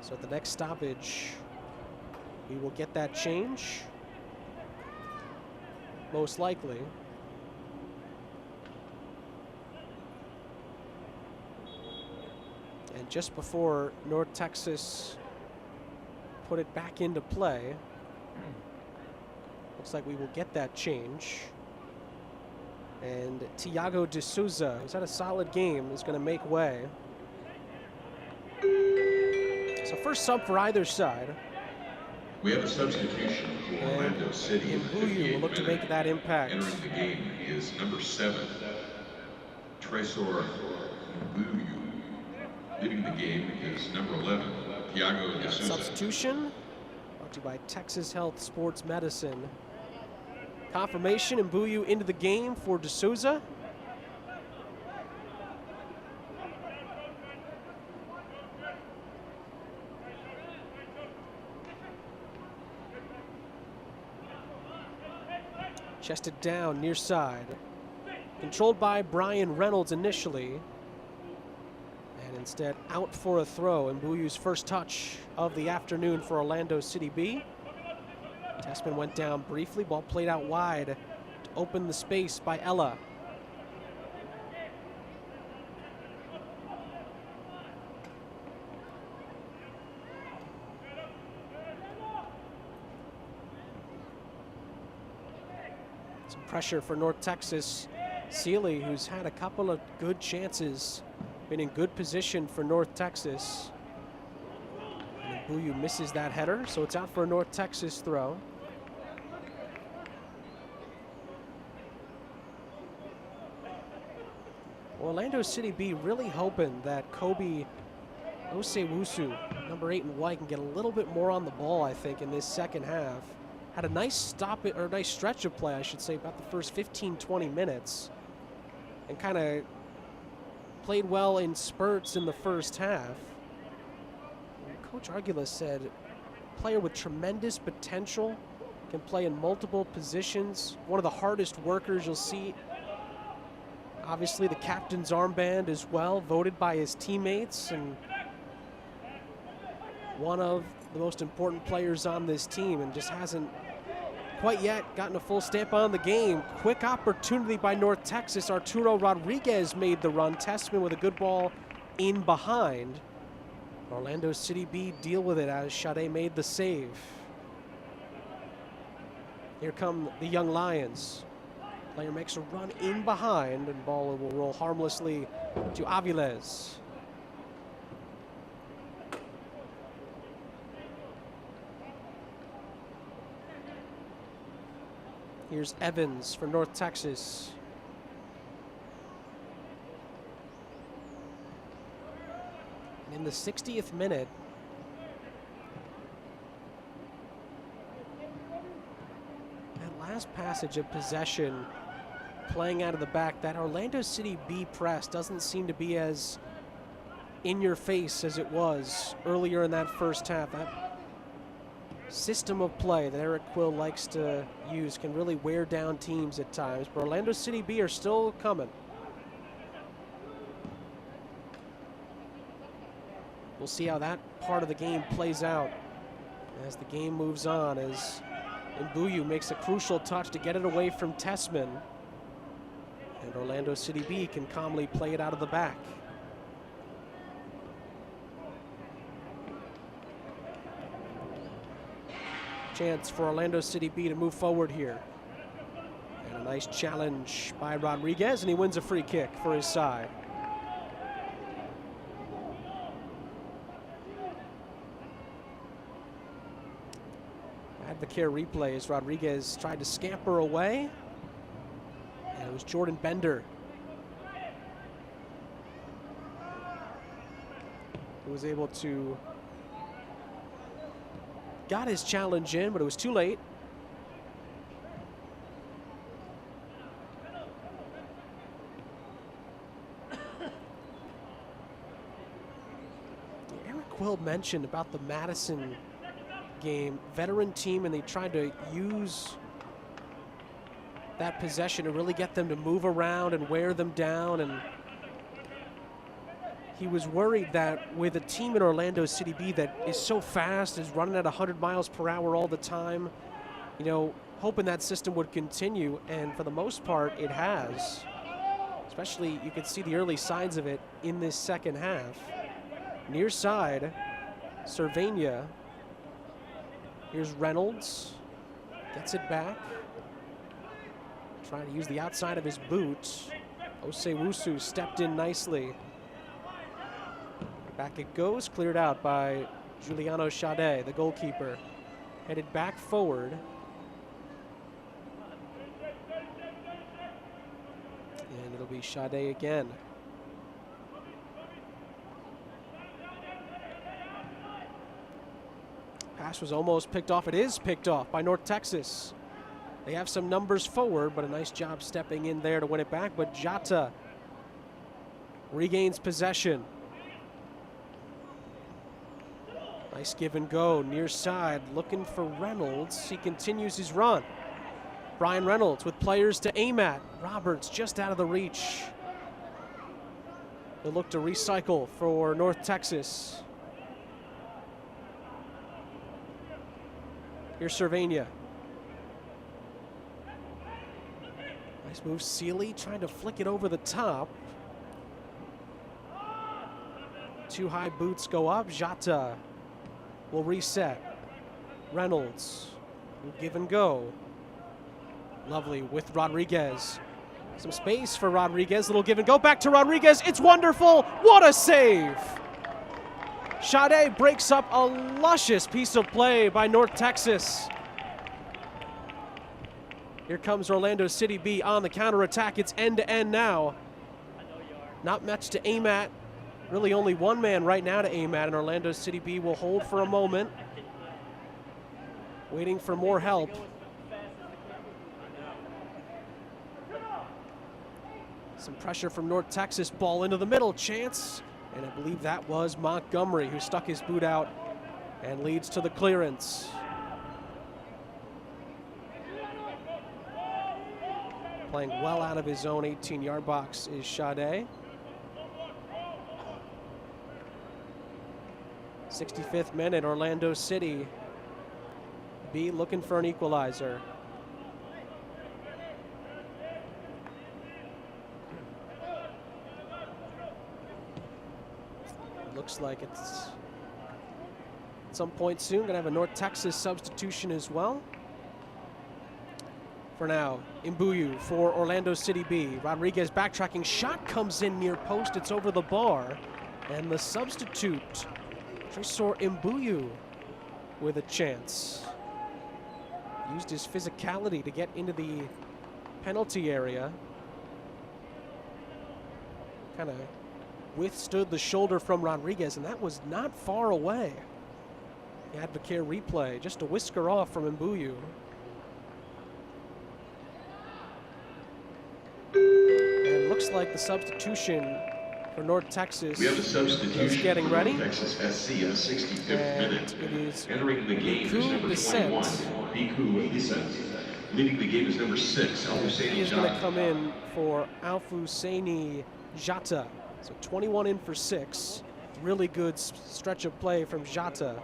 So at the next stoppage, we will get that change, most likely. And just before North Texas put it back into play, looks like we will get that change. And Thiago de Souza, who's had a solid game, is going to make way. So first sub for either side. We have a substitution for Orlando City. Mbuyu will look to make that impact. Entering the game is number 7, Trisor Mbuyu. Leaving the game is number 11, Thiago de Souza. Substitution brought to you by Texas Health Sports Medicine. Confirmation, Mbuyu into the game for de Souza. Chested down near side. Controlled by Brian Reynolds initially. And instead out for a throw. Mbuyu's first touch of the afternoon for Orlando City B. Tessman went down briefly. Ball played out wide to open the space by Ella. Some pressure for North Texas. Sealy, who's had a couple of good chances, been in good position for North Texas. And Mbuyu misses that header, so it's out for a North Texas throw. Orlando City B really hoping that Kobe Osewusu, number 8 in white, can get a little bit more on the ball, I think, in this second half. Had a nice nice stretch of play, I should say, about the first 15, 20 minutes. And kind of played well in spurts in the first half. And Coach Argula said, player with tremendous potential, can play in multiple positions. One of the hardest workers you'll see. Obviously the captain's armband as well, voted by his teammates, and one of the most important players on this team, and just hasn't quite yet gotten a full stamp on the game. Quick opportunity by North Texas. Arturo Rodriguez made the run. Tessman with a good ball in behind. Orlando City B deal with it as Sade made the save. Here come the Young Lions. Player makes a run in behind, and ball will roll harmlessly to Aviles. Here's Evans for North Texas. And in the 60th minute, that last passage of possession, playing out of the back, that Orlando City B press doesn't seem to be as in your face as it was earlier in that first half. That system of play that Eric Quill likes to use can really wear down teams at times, but Orlando City B are still coming. We'll see how that part of the game plays out as the game moves on, as Mbuyu makes a crucial touch to get it away from Tessman, and Orlando City B can calmly play it out of the back. Chance for Orlando City B to move forward here. And a nice challenge by Rodriguez, and he wins a free kick for his side. Advocare replay as Rodriguez tried to scamper away. And it was Jordan Bender who was able to got his challenge in, but it was too late. Eric Quill mentioned about the Madison game, veteran team, and they tried to use that possession to really get them to move around and wear them down. And he was worried that with a team in Orlando City B that is so fast, is running at 100 miles per hour all the time, you know, hoping that system would continue, and for the most part it has. Especially, you can see the early signs of it in this second half. Near side, Cervania. Here's Reynolds, gets it back. Trying to use the outside of his boot. Osewusu stepped in nicely. Back it goes, cleared out by Giuliano Sade, the goalkeeper. Headed back forward. And it'll be Sade again. Pass was almost picked off. It is picked off by North Texas. They have some numbers forward, but a nice job stepping in there to win it back. But Jata regains possession. Nice give and go, near side, looking for Reynolds. He continues his run. Brian Reynolds with players to aim at. Roberts just out of the reach. They'll look to recycle for North Texas. Here's Cervania. Nice move, Sealy trying to flick it over the top. Two high boots go up. Jata will reset. Reynolds will give and go. Lovely with Rodriguez. Some space for Rodriguez. Little give and go back to Rodriguez. It's wonderful. What a save. Sade breaks up a luscious piece of play by North Texas. Here comes Orlando City B on the counterattack. It's end-to-end now. Not much to aim at. Really only one man right now to aim at, and Orlando City B will hold for a moment. Waiting for more help. Some pressure from North Texas. Ball into the middle. Chance. And I believe that was Montgomery who stuck his boot out and leads to the clearance. Playing well out of his own 18-yard box is Sade. 65th minute, Orlando City B looking for an equalizer. Looks like it's at some point soon gonna have a North Texas substitution as well. For now, Imbuyu for Orlando City B. Rodriguez backtracking, shot comes in near post, it's over the bar. And the substitute, Tresor Imbuyu, with a chance. Used his physicality to get into the penalty area. Kind of withstood the shoulder from Rodriguez, and that was not far away. The Advocare replay, just a whisker off from Imbuyu. And looks like the substitution for North Texas We have a substitution is getting ready. Texas SC in the 65th minute. It is entering the game is number 21, Biku Vicent. Leading the game is number 6, Al-Husseini He is going to Jata. come in for Al-Husseini Jata. So 21 in for 6. Really good stretch of play from Jata.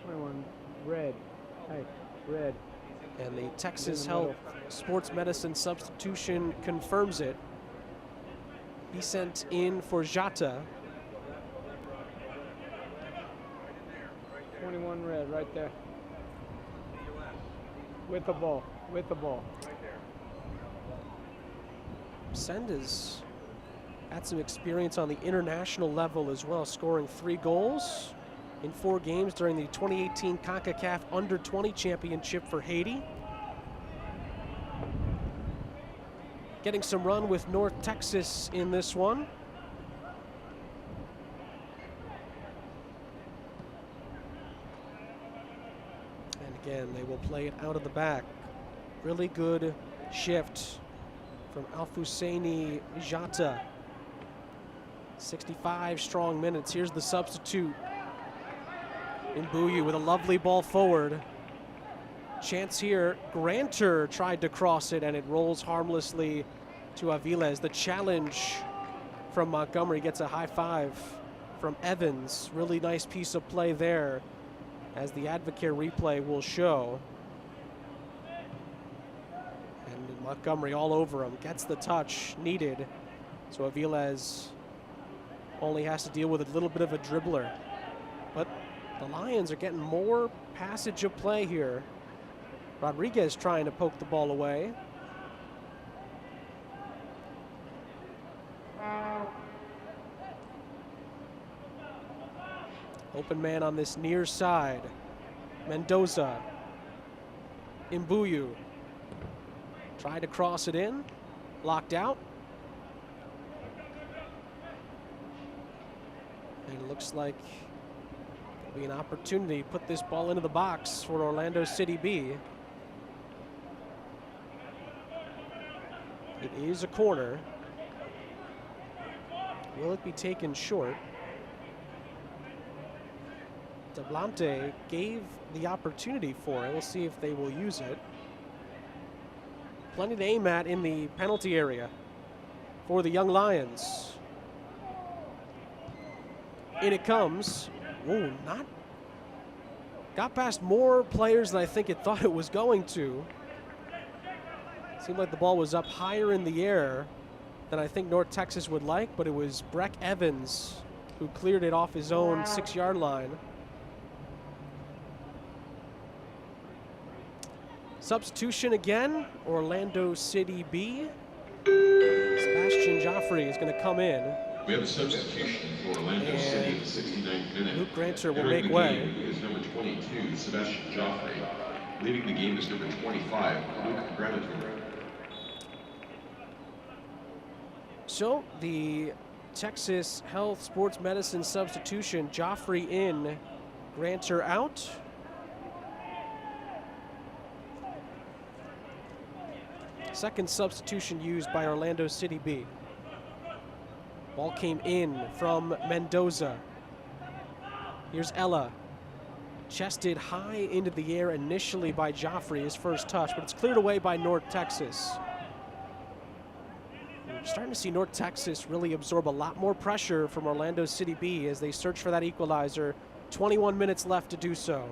21, red. Hey, red. And the Texas Health Sports Medicine substitution confirms it. He sent in for Jata. 21 red right there. With the ball, with the ball. Senda's had some experience on the international level as well, scoring 3 goals in 4 games during the 2018 CONCACAF Under-20 Championship for Haiti. Getting some run with North Texas in this one. And again, they will play it out of the back. Really good shift from Al-Husseini Jata. 65 strong minutes. Here's the substitute. Imbuyu with a lovely ball forward. Chance here. Granter tried to cross it, and it rolls harmlessly to Aviles. The challenge from Montgomery gets a high five from Evans. Really nice piece of play there, as the Advocare replay will show. And Montgomery all over him. Gets the touch needed. So Aviles only has to deal with a little bit of a dribbler. But the Lions are getting more passage of play here. Rodriguez trying to poke the ball away. Open man on this near side. Mendoza. Imbuyu. Tried to cross it in. Locked out. And it looks like there'll be an opportunity to put this ball into the box for Orlando City B. It is a corner. Will it be taken short? Deblante gave the opportunity for it. We'll see if they will use it. Plenty to aim at in the penalty area for the Young Lions. In it comes. Whoa, not. Got past more players than I think it thought it was going to. Seemed like the ball was up higher in the air than I think North Texas would like, but it was Breck Evans who cleared it off his own 6-yard line. Substitution again, Orlando City B. Sebastian Joffrey is going to come in. We have a substitution for Orlando City in the 69th minute. Luke Granter will make way. Is number 22, Sebastian Joffrey. Leading the game is number 25, Luke Granter. So the Texas Health Sports Medicine substitution, Joffrey in, Granter out. Second substitution used by Orlando City B. Ball came in from Mendoza. Here's Ella. Chested high into the air initially by Joffrey, his first touch, but it's cleared away by North Texas. We're starting to see North Texas really absorb a lot more pressure from Orlando City B as they search for that equalizer. 21 minutes left to do so.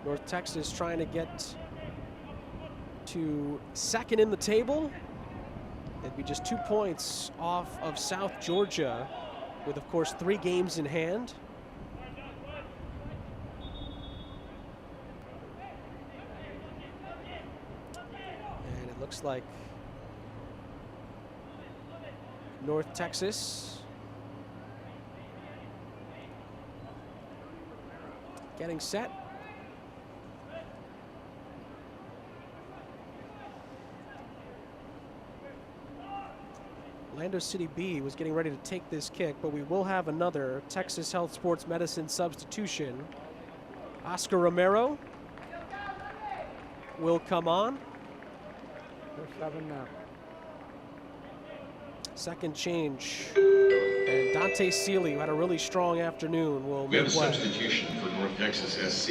North Texas trying to get to second in the table. They'd be just 2 points off of South Georgia, with, of course, 3 games in hand. And it looks like North Texas getting set. Orlando City B was getting ready to take this kick, but we will have another Texas Health Sports Medicine substitution. Oscar Romero will come on. They're 7 now. Second change. And Dante Seeley, who had a really strong afternoon, will We have a make way. substitution for North Texas SC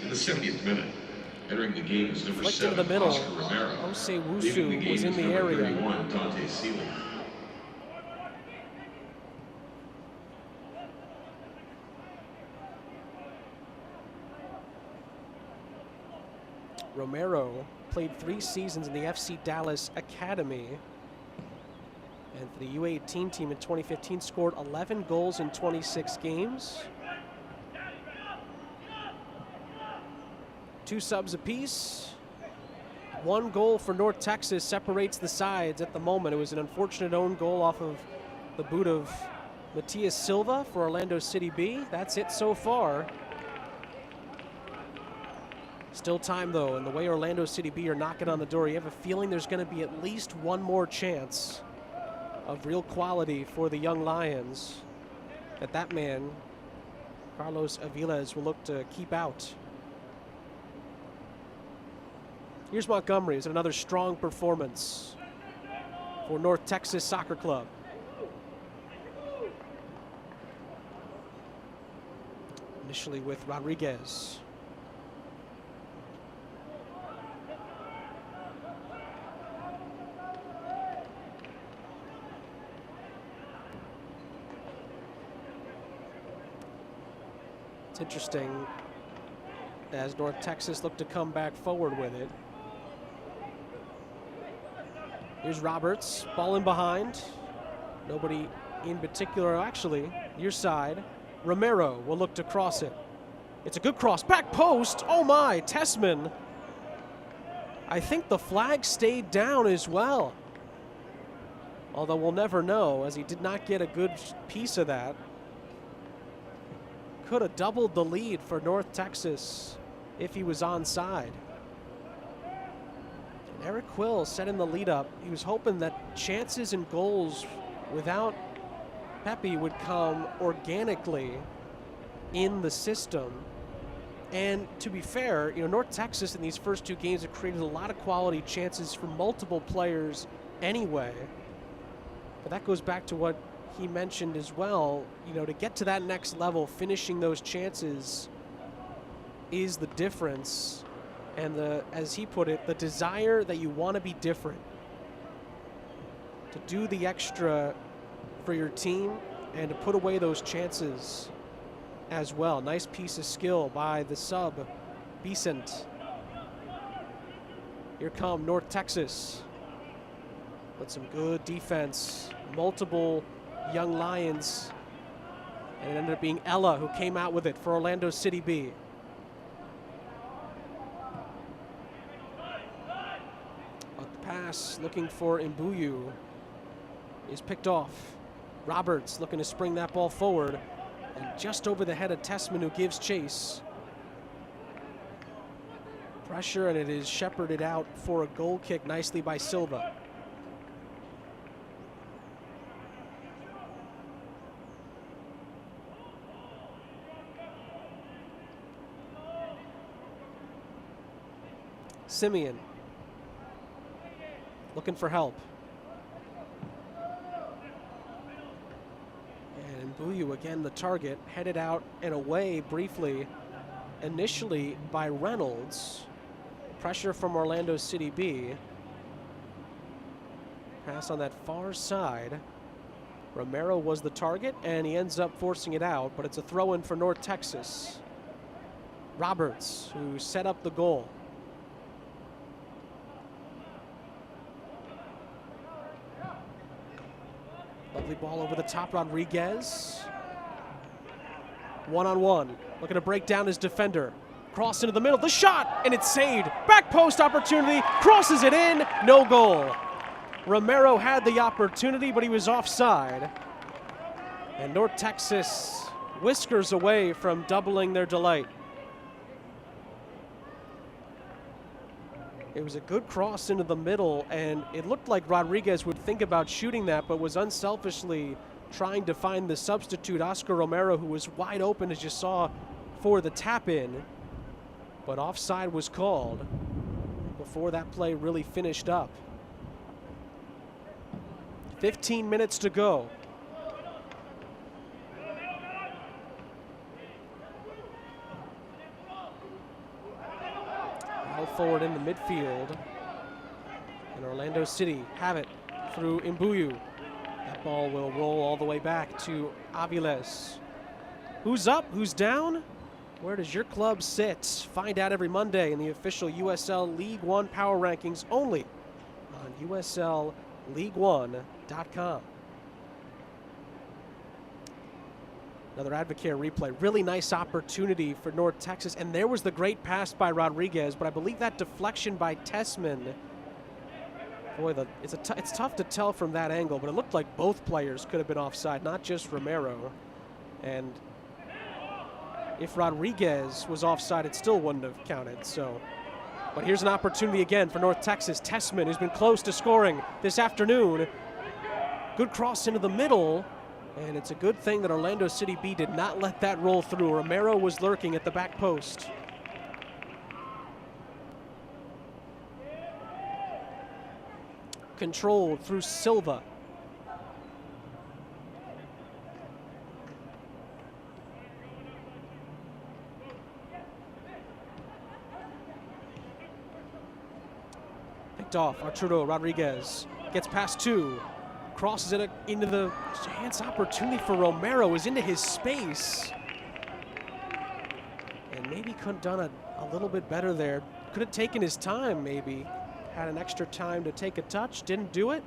in the 70th minute. Entering the game is number Flicked 7, into the middle. Oscar Romero. Ose Leaving the Wusu game was in is the number area. 31, Dante Seeley. Romero played 3 seasons in the FC Dallas Academy. And for the U18 team in 2015, scored 11 goals in 26 games. 2 subs apiece. 1 goal for North Texas separates the sides at the moment. It was an unfortunate own goal off of the boot of Matias Silva for Orlando City B. That's it so far. Still time, though, and the way Orlando City B are knocking on the door, you have a feeling there's going to be at least one more chance of real quality for the Young Lions that man, Carlos Aviles, will look to keep out. Here's Montgomery. It's another strong performance for North Texas Soccer Club. Initially with Rodriguez. It's interesting as North Texas look to come back forward with it. Here's Roberts, ball in behind. Nobody in particular, actually, your side. Romero will look to cross it. It's a good cross, back post, oh my, Tessman. I think the flag stayed down as well. Although we'll never know, as he did not get a good piece of that. Could have doubled the lead for North Texas if he was onside. And Eric Quill setting the lead up. He was hoping that chances and goals without Pepe would come organically in the system. And to be fair, you know, North Texas in these first two games have created a lot of quality chances for multiple players anyway. But that goes back to what he mentioned as well. You know, to get to that next level, finishing those chances is the difference. And the, as he put it, the desire that you want to be different, to do the extra for your team and to put away those chances as well. Nice piece of skill by the sub, Becent. Here come North Texas with some good defense. Multiple young Lions. And it ended up being Ella who came out with it for Orlando City B. But the pass looking for Mbuyu is picked off. Roberts looking to spring that ball forward. And just over the head of Tessman, who gives chase. Pressure, and it is shepherded out for a goal kick nicely by Silva. Simeon looking for help. And Mbuyu again the target, headed out and away briefly initially by Reynolds. Pressure from Orlando City B. Pass on that far side. Romero was the target and he ends up forcing it out, but it's a throw in for North Texas. Roberts, who set up the goal. Lovely ball over the top, Rodriguez. One-on-one, looking to break down his defender. Cross into the middle, the shot, and it's saved. Back post opportunity, crosses it in, no goal. Romero had the opportunity, but he was offside. And North Texas whiskers away from doubling their delight. It was a good cross into the middle, and it looked like Rodriguez would think about shooting that, but was unselfishly trying to find the substitute, Oscar Romero, who was wide open, as you saw, for the tap-in. But offside was called before that play really finished up. 15 minutes to go. Forward in the midfield, and Orlando City have it through Mbuyu. That ball will roll all the way back to Aviles. Who's up? Who's down? Where does your club sit? Find out every Monday in the official USL League One Power Rankings, only on USLLeague1.com. Another Advocare replay. Really nice opportunity for North Texas. And there was the great pass by Rodriguez, but I believe that deflection by Tessman. Boy, it's tough to tell from that angle, but it looked like both players could have been offside, not just Romero. And if Rodriguez was offside, it still wouldn't have counted. So, but here's an opportunity again for North Texas. Tessman, who's been close to scoring this afternoon. Good cross into the middle. And it's a good thing that Orlando City B did not let that roll through. Romero was lurking at the back post. Controlled through Silva. sent off. Arturo Rodriguez gets past 2. Crosses it into the chance opportunity for Romero. Is into his space. And maybe could have done a little bit better there. Could have taken his time maybe. Had an extra time to take a touch. Didn't do it.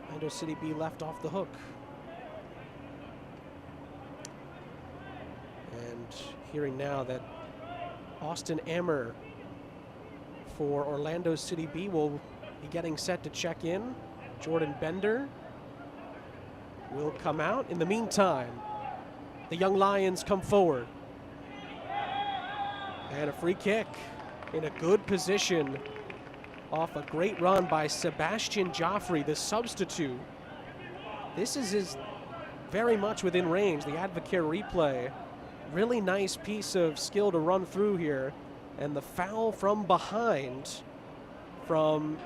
Orlando City B left off the hook. And hearing now that Austin Ammer for Orlando City B will be getting set to check in. Jordan Bender will come out. In the meantime, the Young Lions come forward. And a free kick in a good position off a great run by Sebastian Joffrey, the substitute. This is very much within range. The Advocare replay. Really nice piece of skill to run through here. And the foul from behind from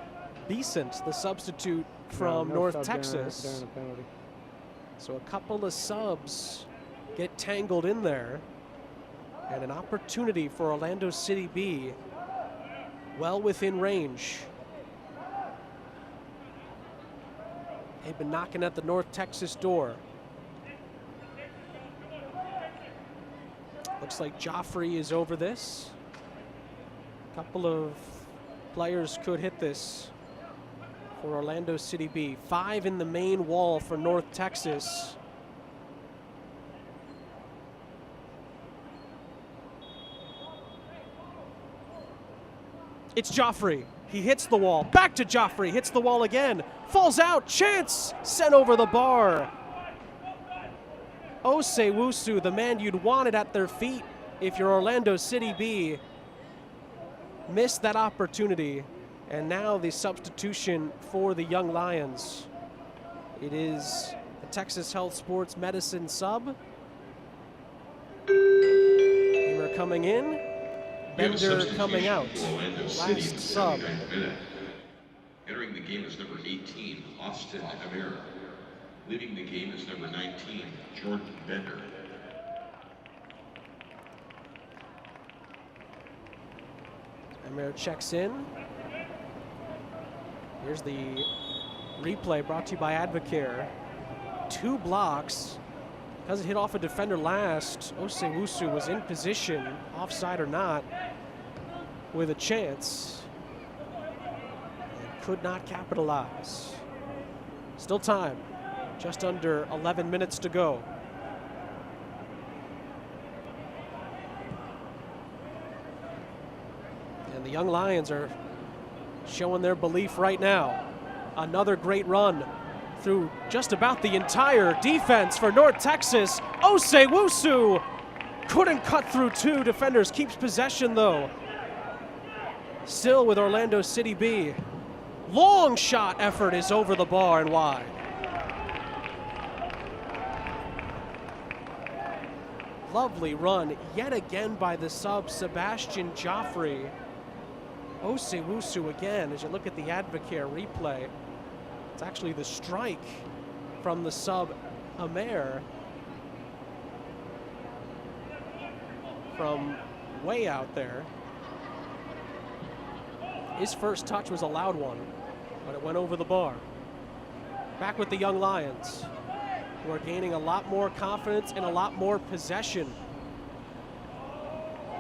Beesant, the substitute from North Texas. So a couple of subs get tangled in there. And an opportunity for Orlando City B, well within range. They've been knocking at the North Texas door. Looks like Joffrey is over this. A couple of players could hit this for Orlando City B. 5 in the main wall for North Texas. It's Joffrey. He hits the wall. Back to Joffrey. Hits the wall again. Falls out. Chance. Sent over the bar. Osewusu, the man you'd wanted at their feet if you're Orlando City B, missed that opportunity. And now the substitution for the Young Lions. It is the Texas Health Sports Medicine sub. Gamer coming in. Bender coming out. Last sub. Entering the game is number 18, Austin Amir. Leaving the game is number 19, Jordan Bender. Amir checks in. Here's the replay brought to you by Advocare. 2 blocks. Because it hit off a defender last, Osewusu was in position, offside or not, with a chance. And could not capitalize. Still time. Just under 11 minutes to go. And the Young Lions are showing their belief right now. Another great run through just about the entire defense for North Texas. Osewusu couldn't cut through 2 defenders, keeps possession though. Still with Orlando City B. Long shot effort is over the bar and wide. Lovely run yet again by the sub, Sebastian Joffrey. Osewusu again, as you look at the Advocare replay. It's actually the strike from the sub, Amer, from way out there. His first touch was a loud one, but it went over the bar. Back with the Young Lions, who are gaining a lot more confidence and a lot more possession.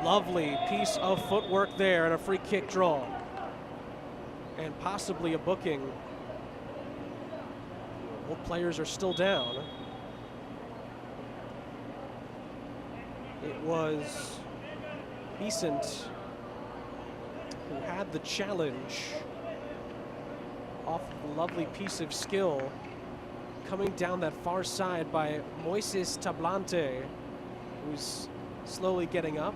Lovely piece of footwork there and a free kick draw. And possibly a booking. Both players are still down. It was Beesant who had the challenge off of a lovely piece of skill coming down that far side by Moises Tablante, who's slowly getting up.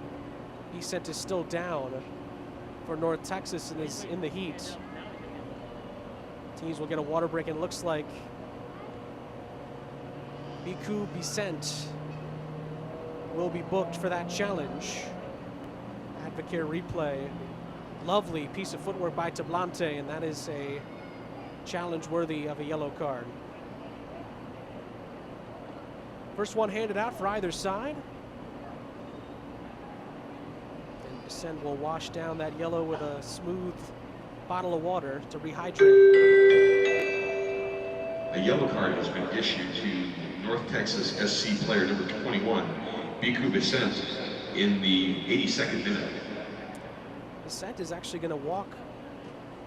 Beesant is still down for North Texas and is in the heat. Teams will get a water break, and it looks like Biku Beesant will be booked for that challenge. Advocare replay. Lovely piece of footwork by Tablante, and that is a challenge worthy of a yellow card. First one handed out for either side. And Scent will wash down that yellow with a smooth bottle of water to rehydrate. A yellow card has been issued to North Texas SC player number 21, Biku Vicente, in the 82nd minute. Vicente is actually going to walk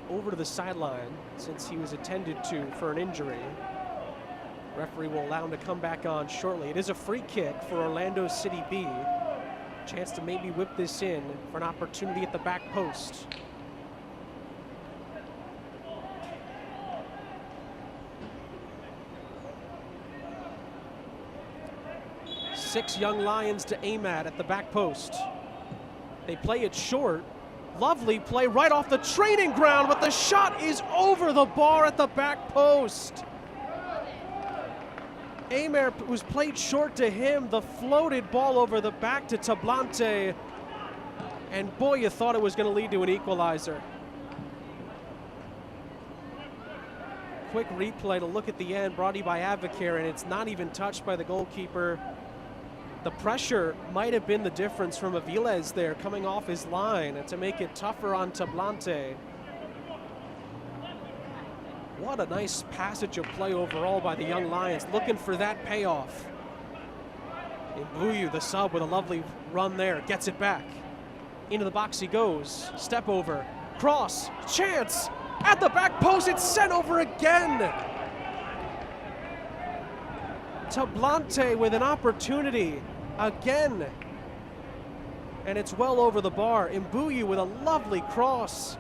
over to the sideline since he was attended to for an injury. Referee will allow him to come back on shortly. It is a free kick for Orlando City B. Chance to maybe whip this in for an opportunity at the back post. Six young Lions to aim at the back post. They play it short. Lovely play right off the training ground, but the shot is over the bar at the back post. Amer was played short to him. The floated ball over the back to Tablante. And boy, you thought it was going to lead to an equalizer. Quick replay to look at the end, brought to you by Advocare, and it's not even touched by the goalkeeper. The pressure might have been the difference from Aviles there coming off his line to make it tougher on Tablante. What a nice passage of play overall by the young Lions, looking for that payoff. Mbuyu, the sub, with a lovely run there, gets it back. Into the box he goes, step over, cross, chance, at the back post, it's sent over again. Tablante with an opportunity again. And it's well over the bar. Mbuyu with a lovely cross.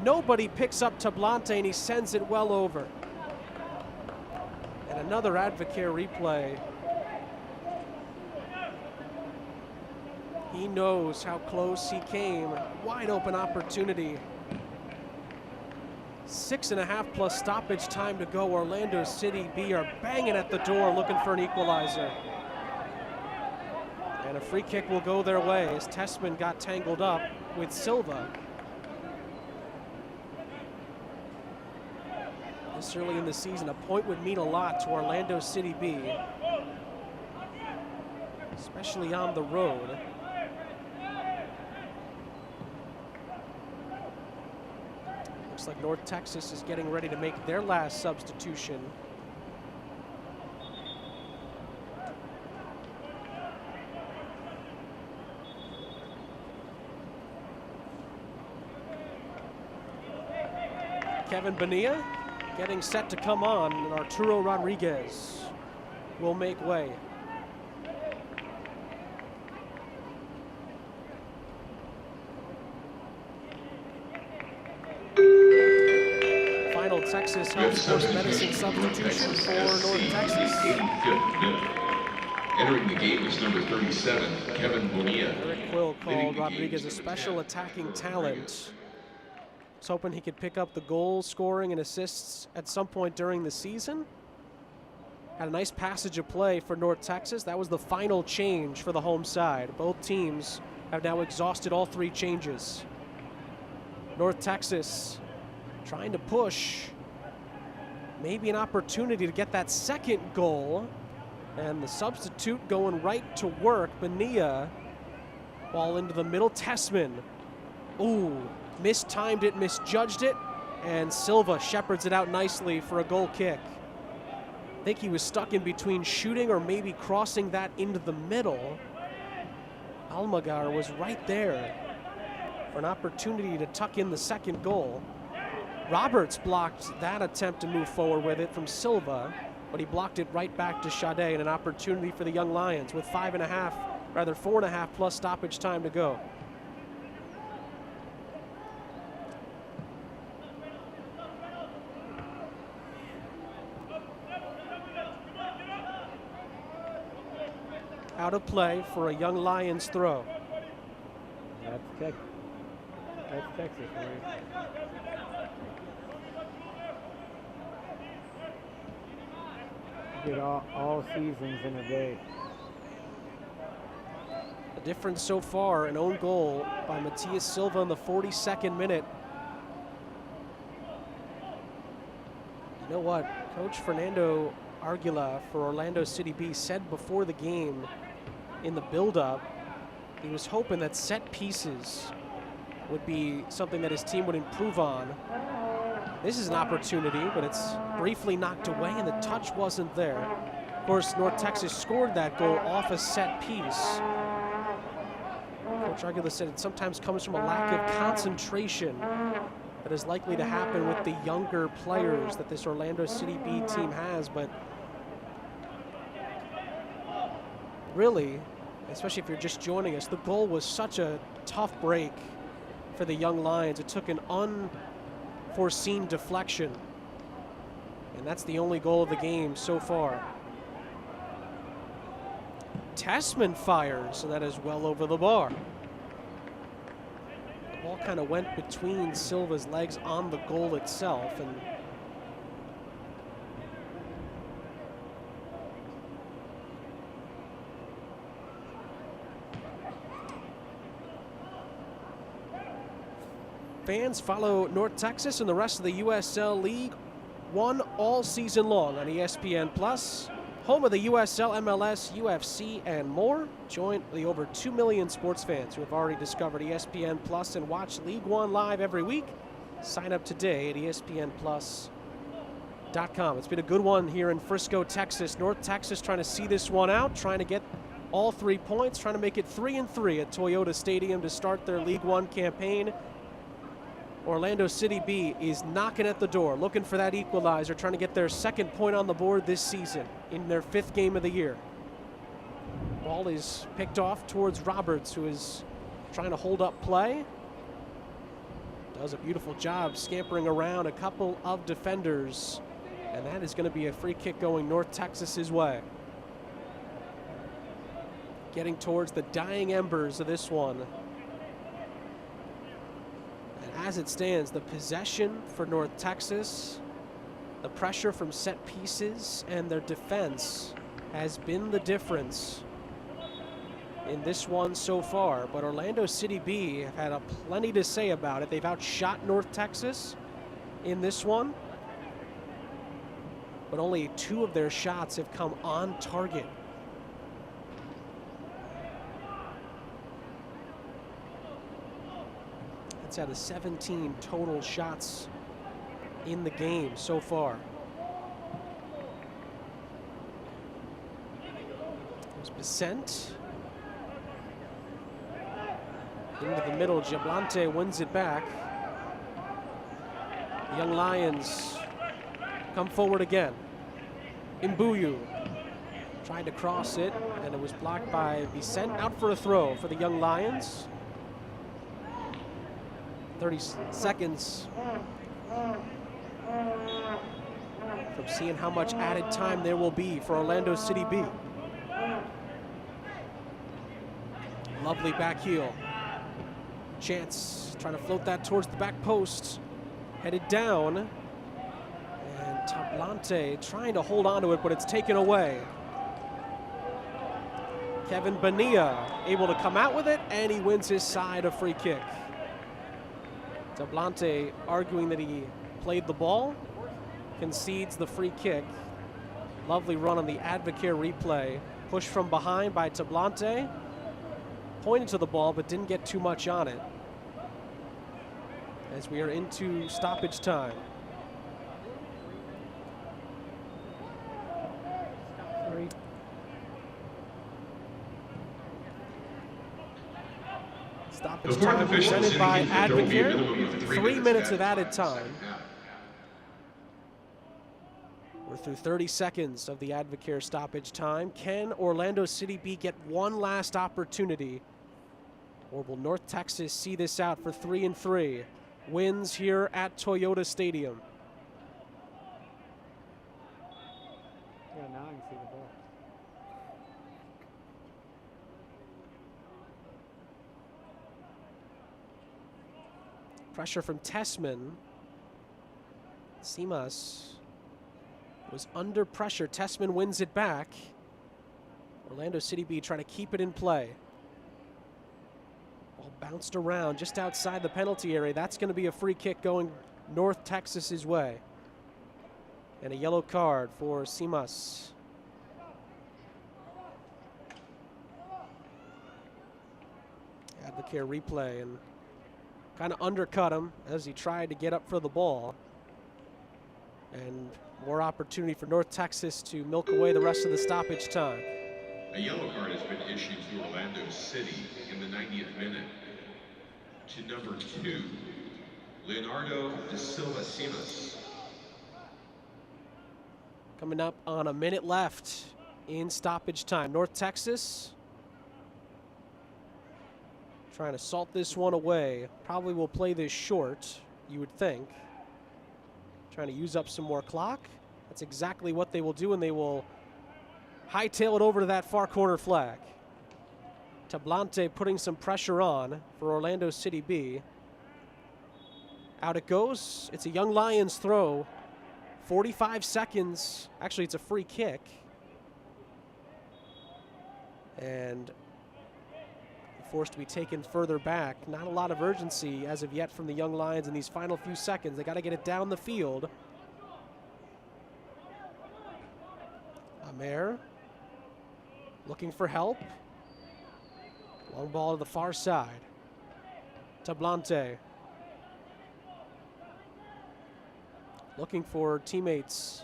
Nobody picks up Tablante and he sends it well over. And another Advocare replay. He knows how close he came. Wide open opportunity. 6.5 plus stoppage time to go. Orlando City B are banging at the door looking for an equalizer. And a free kick will go their way as Tessman got tangled up with Silva. This early in the season, a point would mean a lot to Orlando City B, especially on the road. Looks like North Texas is getting ready to make their last substitution. Kevin Bonilla getting set to come on, and Arturo Rodriguez will make way. Final Texas Health Sports Medicine substitution for North Texas. 85th minute. Entering the game is number 37, Kevin Bonilla. Eric Quill called Rodriguez a special attacking talent. Was hoping he could pick up the goal scoring and assists at some point during the season. Had a nice passage of play for North Texas. That was the final change for the home side. Both teams have now exhausted all three changes. North Texas trying to push. Maybe an opportunity to get that second goal. And the substitute going right to work. Bonilla. Ball into the middle. Tessman. Ooh. Mistimed it, misjudged it, and Silva shepherds it out nicely for a goal kick. I think he was stuck in between shooting or maybe crossing that into the middle. Almagar was right there for an opportunity to tuck in the second goal. Roberts blocked that attempt to move forward with it from Silva, but he blocked it right back to Sade, and an opportunity for the young Lions with 4.5 plus stoppage time to go. Out of play for a young Lions throw. That's Texas, right? Get all seasons in a day. The difference so far, an own goal by Matias Silva in the 42nd minute. You know what? Coach Fernando Argula for Orlando City B said before the game in the buildup He was hoping that set pieces would be something that his team would improve on. This is an opportunity, but it's briefly knocked away, and the touch wasn't there. Of course, North Texas scored that goal off a set piece. Coach Argula said it sometimes comes from a lack of concentration that is likely to happen with the younger players that this Orlando City B team has, but really, especially if you're just joining us, the goal was such a tough break for the young Lions. It took an unforeseen deflection, and that's the only goal of the game so far. Tessman fires, and that is well over the bar. The ball kind of went between Silva's legs on the goal itself, and fans follow North Texas and the rest of the USL League One all season long on ESPN Plus, home of the USL, MLS, UFC, and more. Join the over 2 million sports fans who have already discovered ESPN Plus and watch League One live every week. Sign up today at ESPNplus.com. It's been a good one here in Frisco, Texas. North Texas trying to see this one out, trying to get all 3 points, trying to make it 3-3 at Toyota Stadium to start their League One campaign. Orlando City B is knocking at the door, looking for that equalizer, trying to get their second point on the board this season in their 5th game of the year. Ball is picked off towards Roberts, who is trying to hold up play. Does a beautiful job scampering around a couple of defenders, and that is going to be a free kick going North Texas's way. Getting towards the dying embers of this one. As it stands, the possession for North Texas, the pressure from set pieces, and their defense has been the difference in this one so far. But Orlando City B have had plenty to say about it. They've outshot North Texas in this one, but only 2 of their shots have come on target. It's out of 17 total shots in the game so far. There's Bissent. Into the middle, Jablante wins it back. Young Lions come forward again. Imbuyu tried to cross it, and it was blocked by Bissent. Out for a throw for the Young Lions. 30 seconds from seeing how much added time there will be for Orlando City B. Lovely back heel. Chance trying to float that towards the back post. Headed down. And Tablante trying to hold on to it, but it's taken away. Kevin Bonilla able to come out with it, and he wins his side a free kick. Tablante arguing that he played the ball, concedes the free kick. Lovely run on the Advocare replay. Push from behind by Tablante. Pointed to the ball, but didn't get too much on it. As we are into stoppage time. Stoppage time presented by Advocare. 3 minutes of added time. We're through 30 seconds of the Advocare stoppage time. Can Orlando City B get one last opportunity? Or will North Texas see this out for 3-3? Wins here at Toyota Stadium. Yeah, now I can see the ball. Pressure from Tessman. Simas was under pressure. Tessman wins it back. Orlando City B trying to keep it in play. Ball bounced around just outside the penalty area. That's going to be a free kick going North Texas's way. And a yellow card for Simas. look here, replay, and kind of undercut him as he tried to get up for the ball. And more opportunity for North Texas to milk away the rest of the stoppage time. A yellow card has been issued to Orlando City in the 90th minute to number 2, Leonardo da Silva Simas. Coming up on a minute left in stoppage time. North Texas trying to salt this one away. Probably will play this short, you would think. Trying to use up some more clock. That's exactly what they will do, and they will hightail it over to that far corner flag. Tablante putting some pressure on for Orlando City B. Out it goes. It's a Young Lions throw. 45 seconds. Actually, it's a free kick. And forced to be taken further back. Not a lot of urgency as of yet from the Young Lions in these final few seconds. They got to get it down the field. Amer looking for help. Long ball to the far side. Tablante looking for teammates.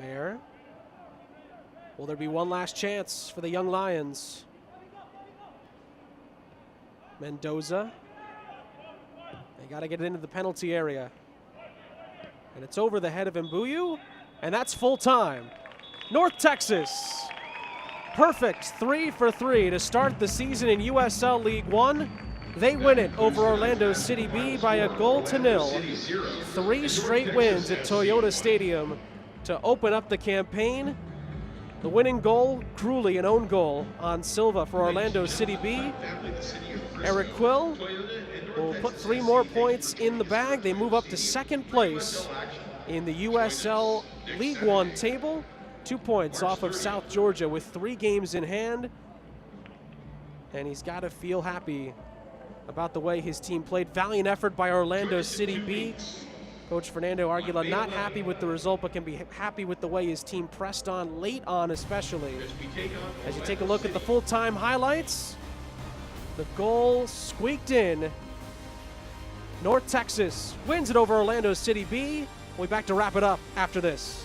Amer. Will there be one last chance for the Young Lions? Mendoza. They got to get it into the penalty area. And it's over the head of Mbuyu, and that's full time. North Texas, perfect 3 for 3 to start the season in USL League One. They win it over Orlando City B by a goal to nil. 3 straight wins at Toyota Stadium to open up the campaign. The winning goal, Cruelly, an own goal on Silva for Orlando City B. Eric Quill will put 3 more points in the bag. They move up to second place in the USL League One table. 2 points off of South Georgia with 3 games in hand. And he's got to feel happy about the way his team played. Valiant effort by Orlando City B. Coach Fernando Arguila not happy with the result, but can be happy with the way his team pressed on late on, especially. As you take a look at the full-time highlights, the goal squeaked in. North Texas wins it over Orlando City B. We'll be back to wrap it up after this.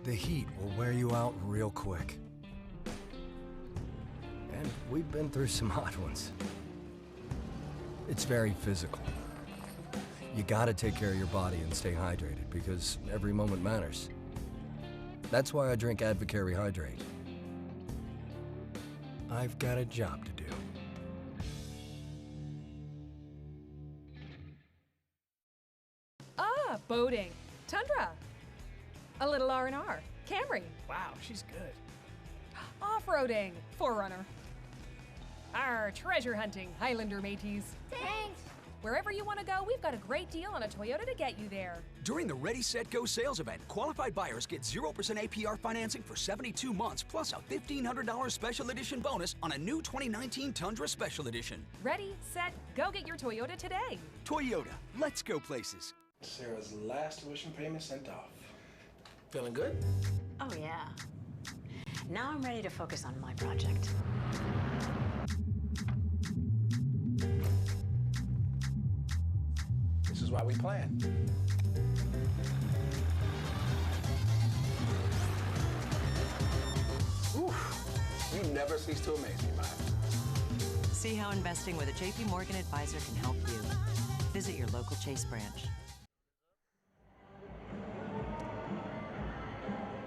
The heat will wear you out real quick. And we've been through some hot ones. It's very physical. You gotta take care of your body and stay hydrated because every moment matters. That's why I drink Advocare Rehydrate. I've got a job to do. Ah, boating. Tundra. A little R&R. Camry. Wow, she's good. Off-roading. Forerunner. Our treasure hunting. Highlander mateys. Thanks. Wherever you want to go, we've got a great deal on a Toyota to get you there. During the Ready, Set, Go sales event, qualified buyers get 0% APR financing for 72 months, plus a $1,500 special edition bonus on a new 2019 Tundra Special Edition. Ready, set, go get your Toyota today. Toyota, let's go places. Sarah's last tuition payment sent off. Feeling good? Oh, yeah. Now I'm ready to focus on my project. This is why we plan. Oof. You never cease to amaze me, Maya. See how investing with a JP Morgan advisor can help you. Visit your local Chase branch.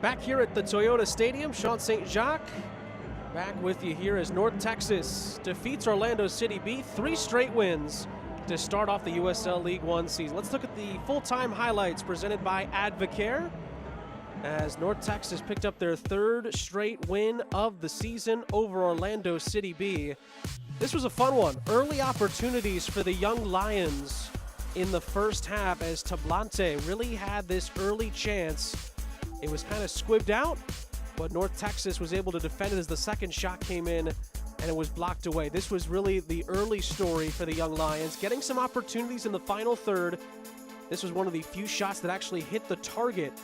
Back here at the Toyota Stadium, Sean St. Jacques back with you here as North Texas defeats Orlando City B. 3 straight wins to start off the USL League One season. Let's look at the full-time highlights presented by Advocare as North Texas picked up their 3rd straight win of the season over Orlando City B. This was a fun one. Early opportunities for the Young Lions in the first half as Tablante really had this early chance. It was kind of squibbed out, but North Texas was able to defend it as the second shot came in and it was blocked away. This was really the early story for the Young Lions, getting some opportunities in the final third, This was one of the few shots that actually hit the target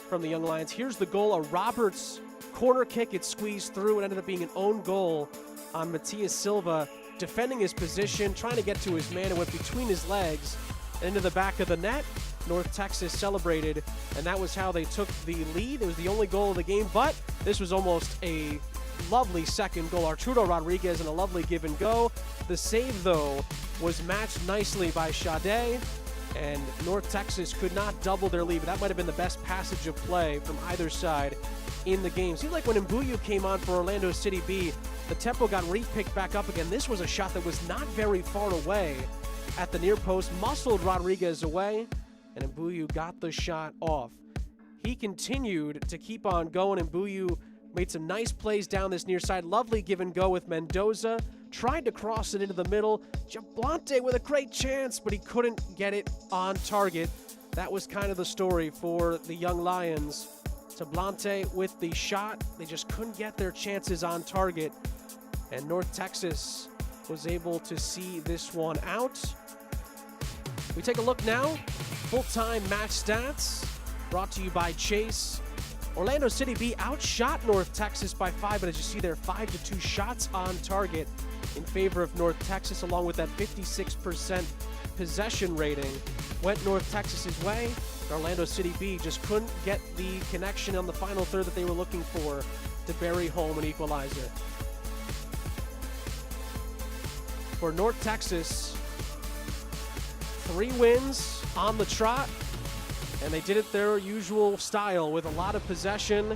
from the Young Lions. Here's the goal, a Roberts corner kick. It squeezed through. It ended up being an own goal on Matias Silva, defending his position, trying to get to his man. It went between his legs and into the back of the net. North Texas celebrated, and that was how they took the lead. It was the only goal of the game, but this was almost a lovely second goal. Arturo Rodriguez and a lovely give and go. The save, though, was matched nicely by Sade, and North Texas could not double their lead, but that might have been the best passage of play from either side in the game. Seemed like when Mbuyu came on for Orlando City B, the tempo got re-picked back up again. This was a shot that was not very far away at the near post, muscled Rodriguez away, and Mbuyu got the shot off. He continued to keep on going. Mbuyu made some nice plays down this near side. Lovely give and go with Mendoza. Tried to cross it into the middle. Jablonte with a great chance, but he couldn't get it on target. That was kind of the story for the Young Lions. Jablonte with the shot. They just couldn't get their chances on target. And North Texas was able to see this one out. We take a look now. Full-time match stats brought to you by Chase. Orlando City B outshot North Texas by 5, but as you see there, 5-2 shots on target in favor of North Texas, along with that 56% possession rating. Went North Texas's way. Orlando City B just couldn't get the connection on the final third that they were looking for to bury home an equalizer. For North Texas, 3 wins on the trot, and they did it their usual style with a lot of possession,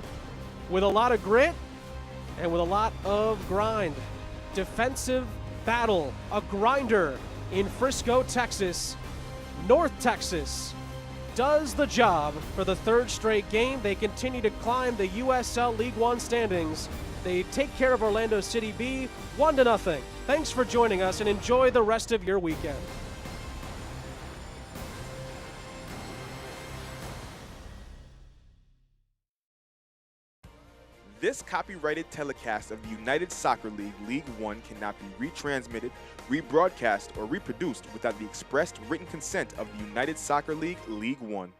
with a lot of grit, and with a lot of grind. Defensive battle, a grinder in Frisco, Texas. North Texas does the job for the 3rd straight game. They continue to climb the USL League One standings. They take care of Orlando City B 1-0. Thanks for joining us, and enjoy the rest of your weekend. This copyrighted telecast of the United Soccer League League One cannot be retransmitted, rebroadcast, or reproduced without the expressed written consent of the United Soccer League League One.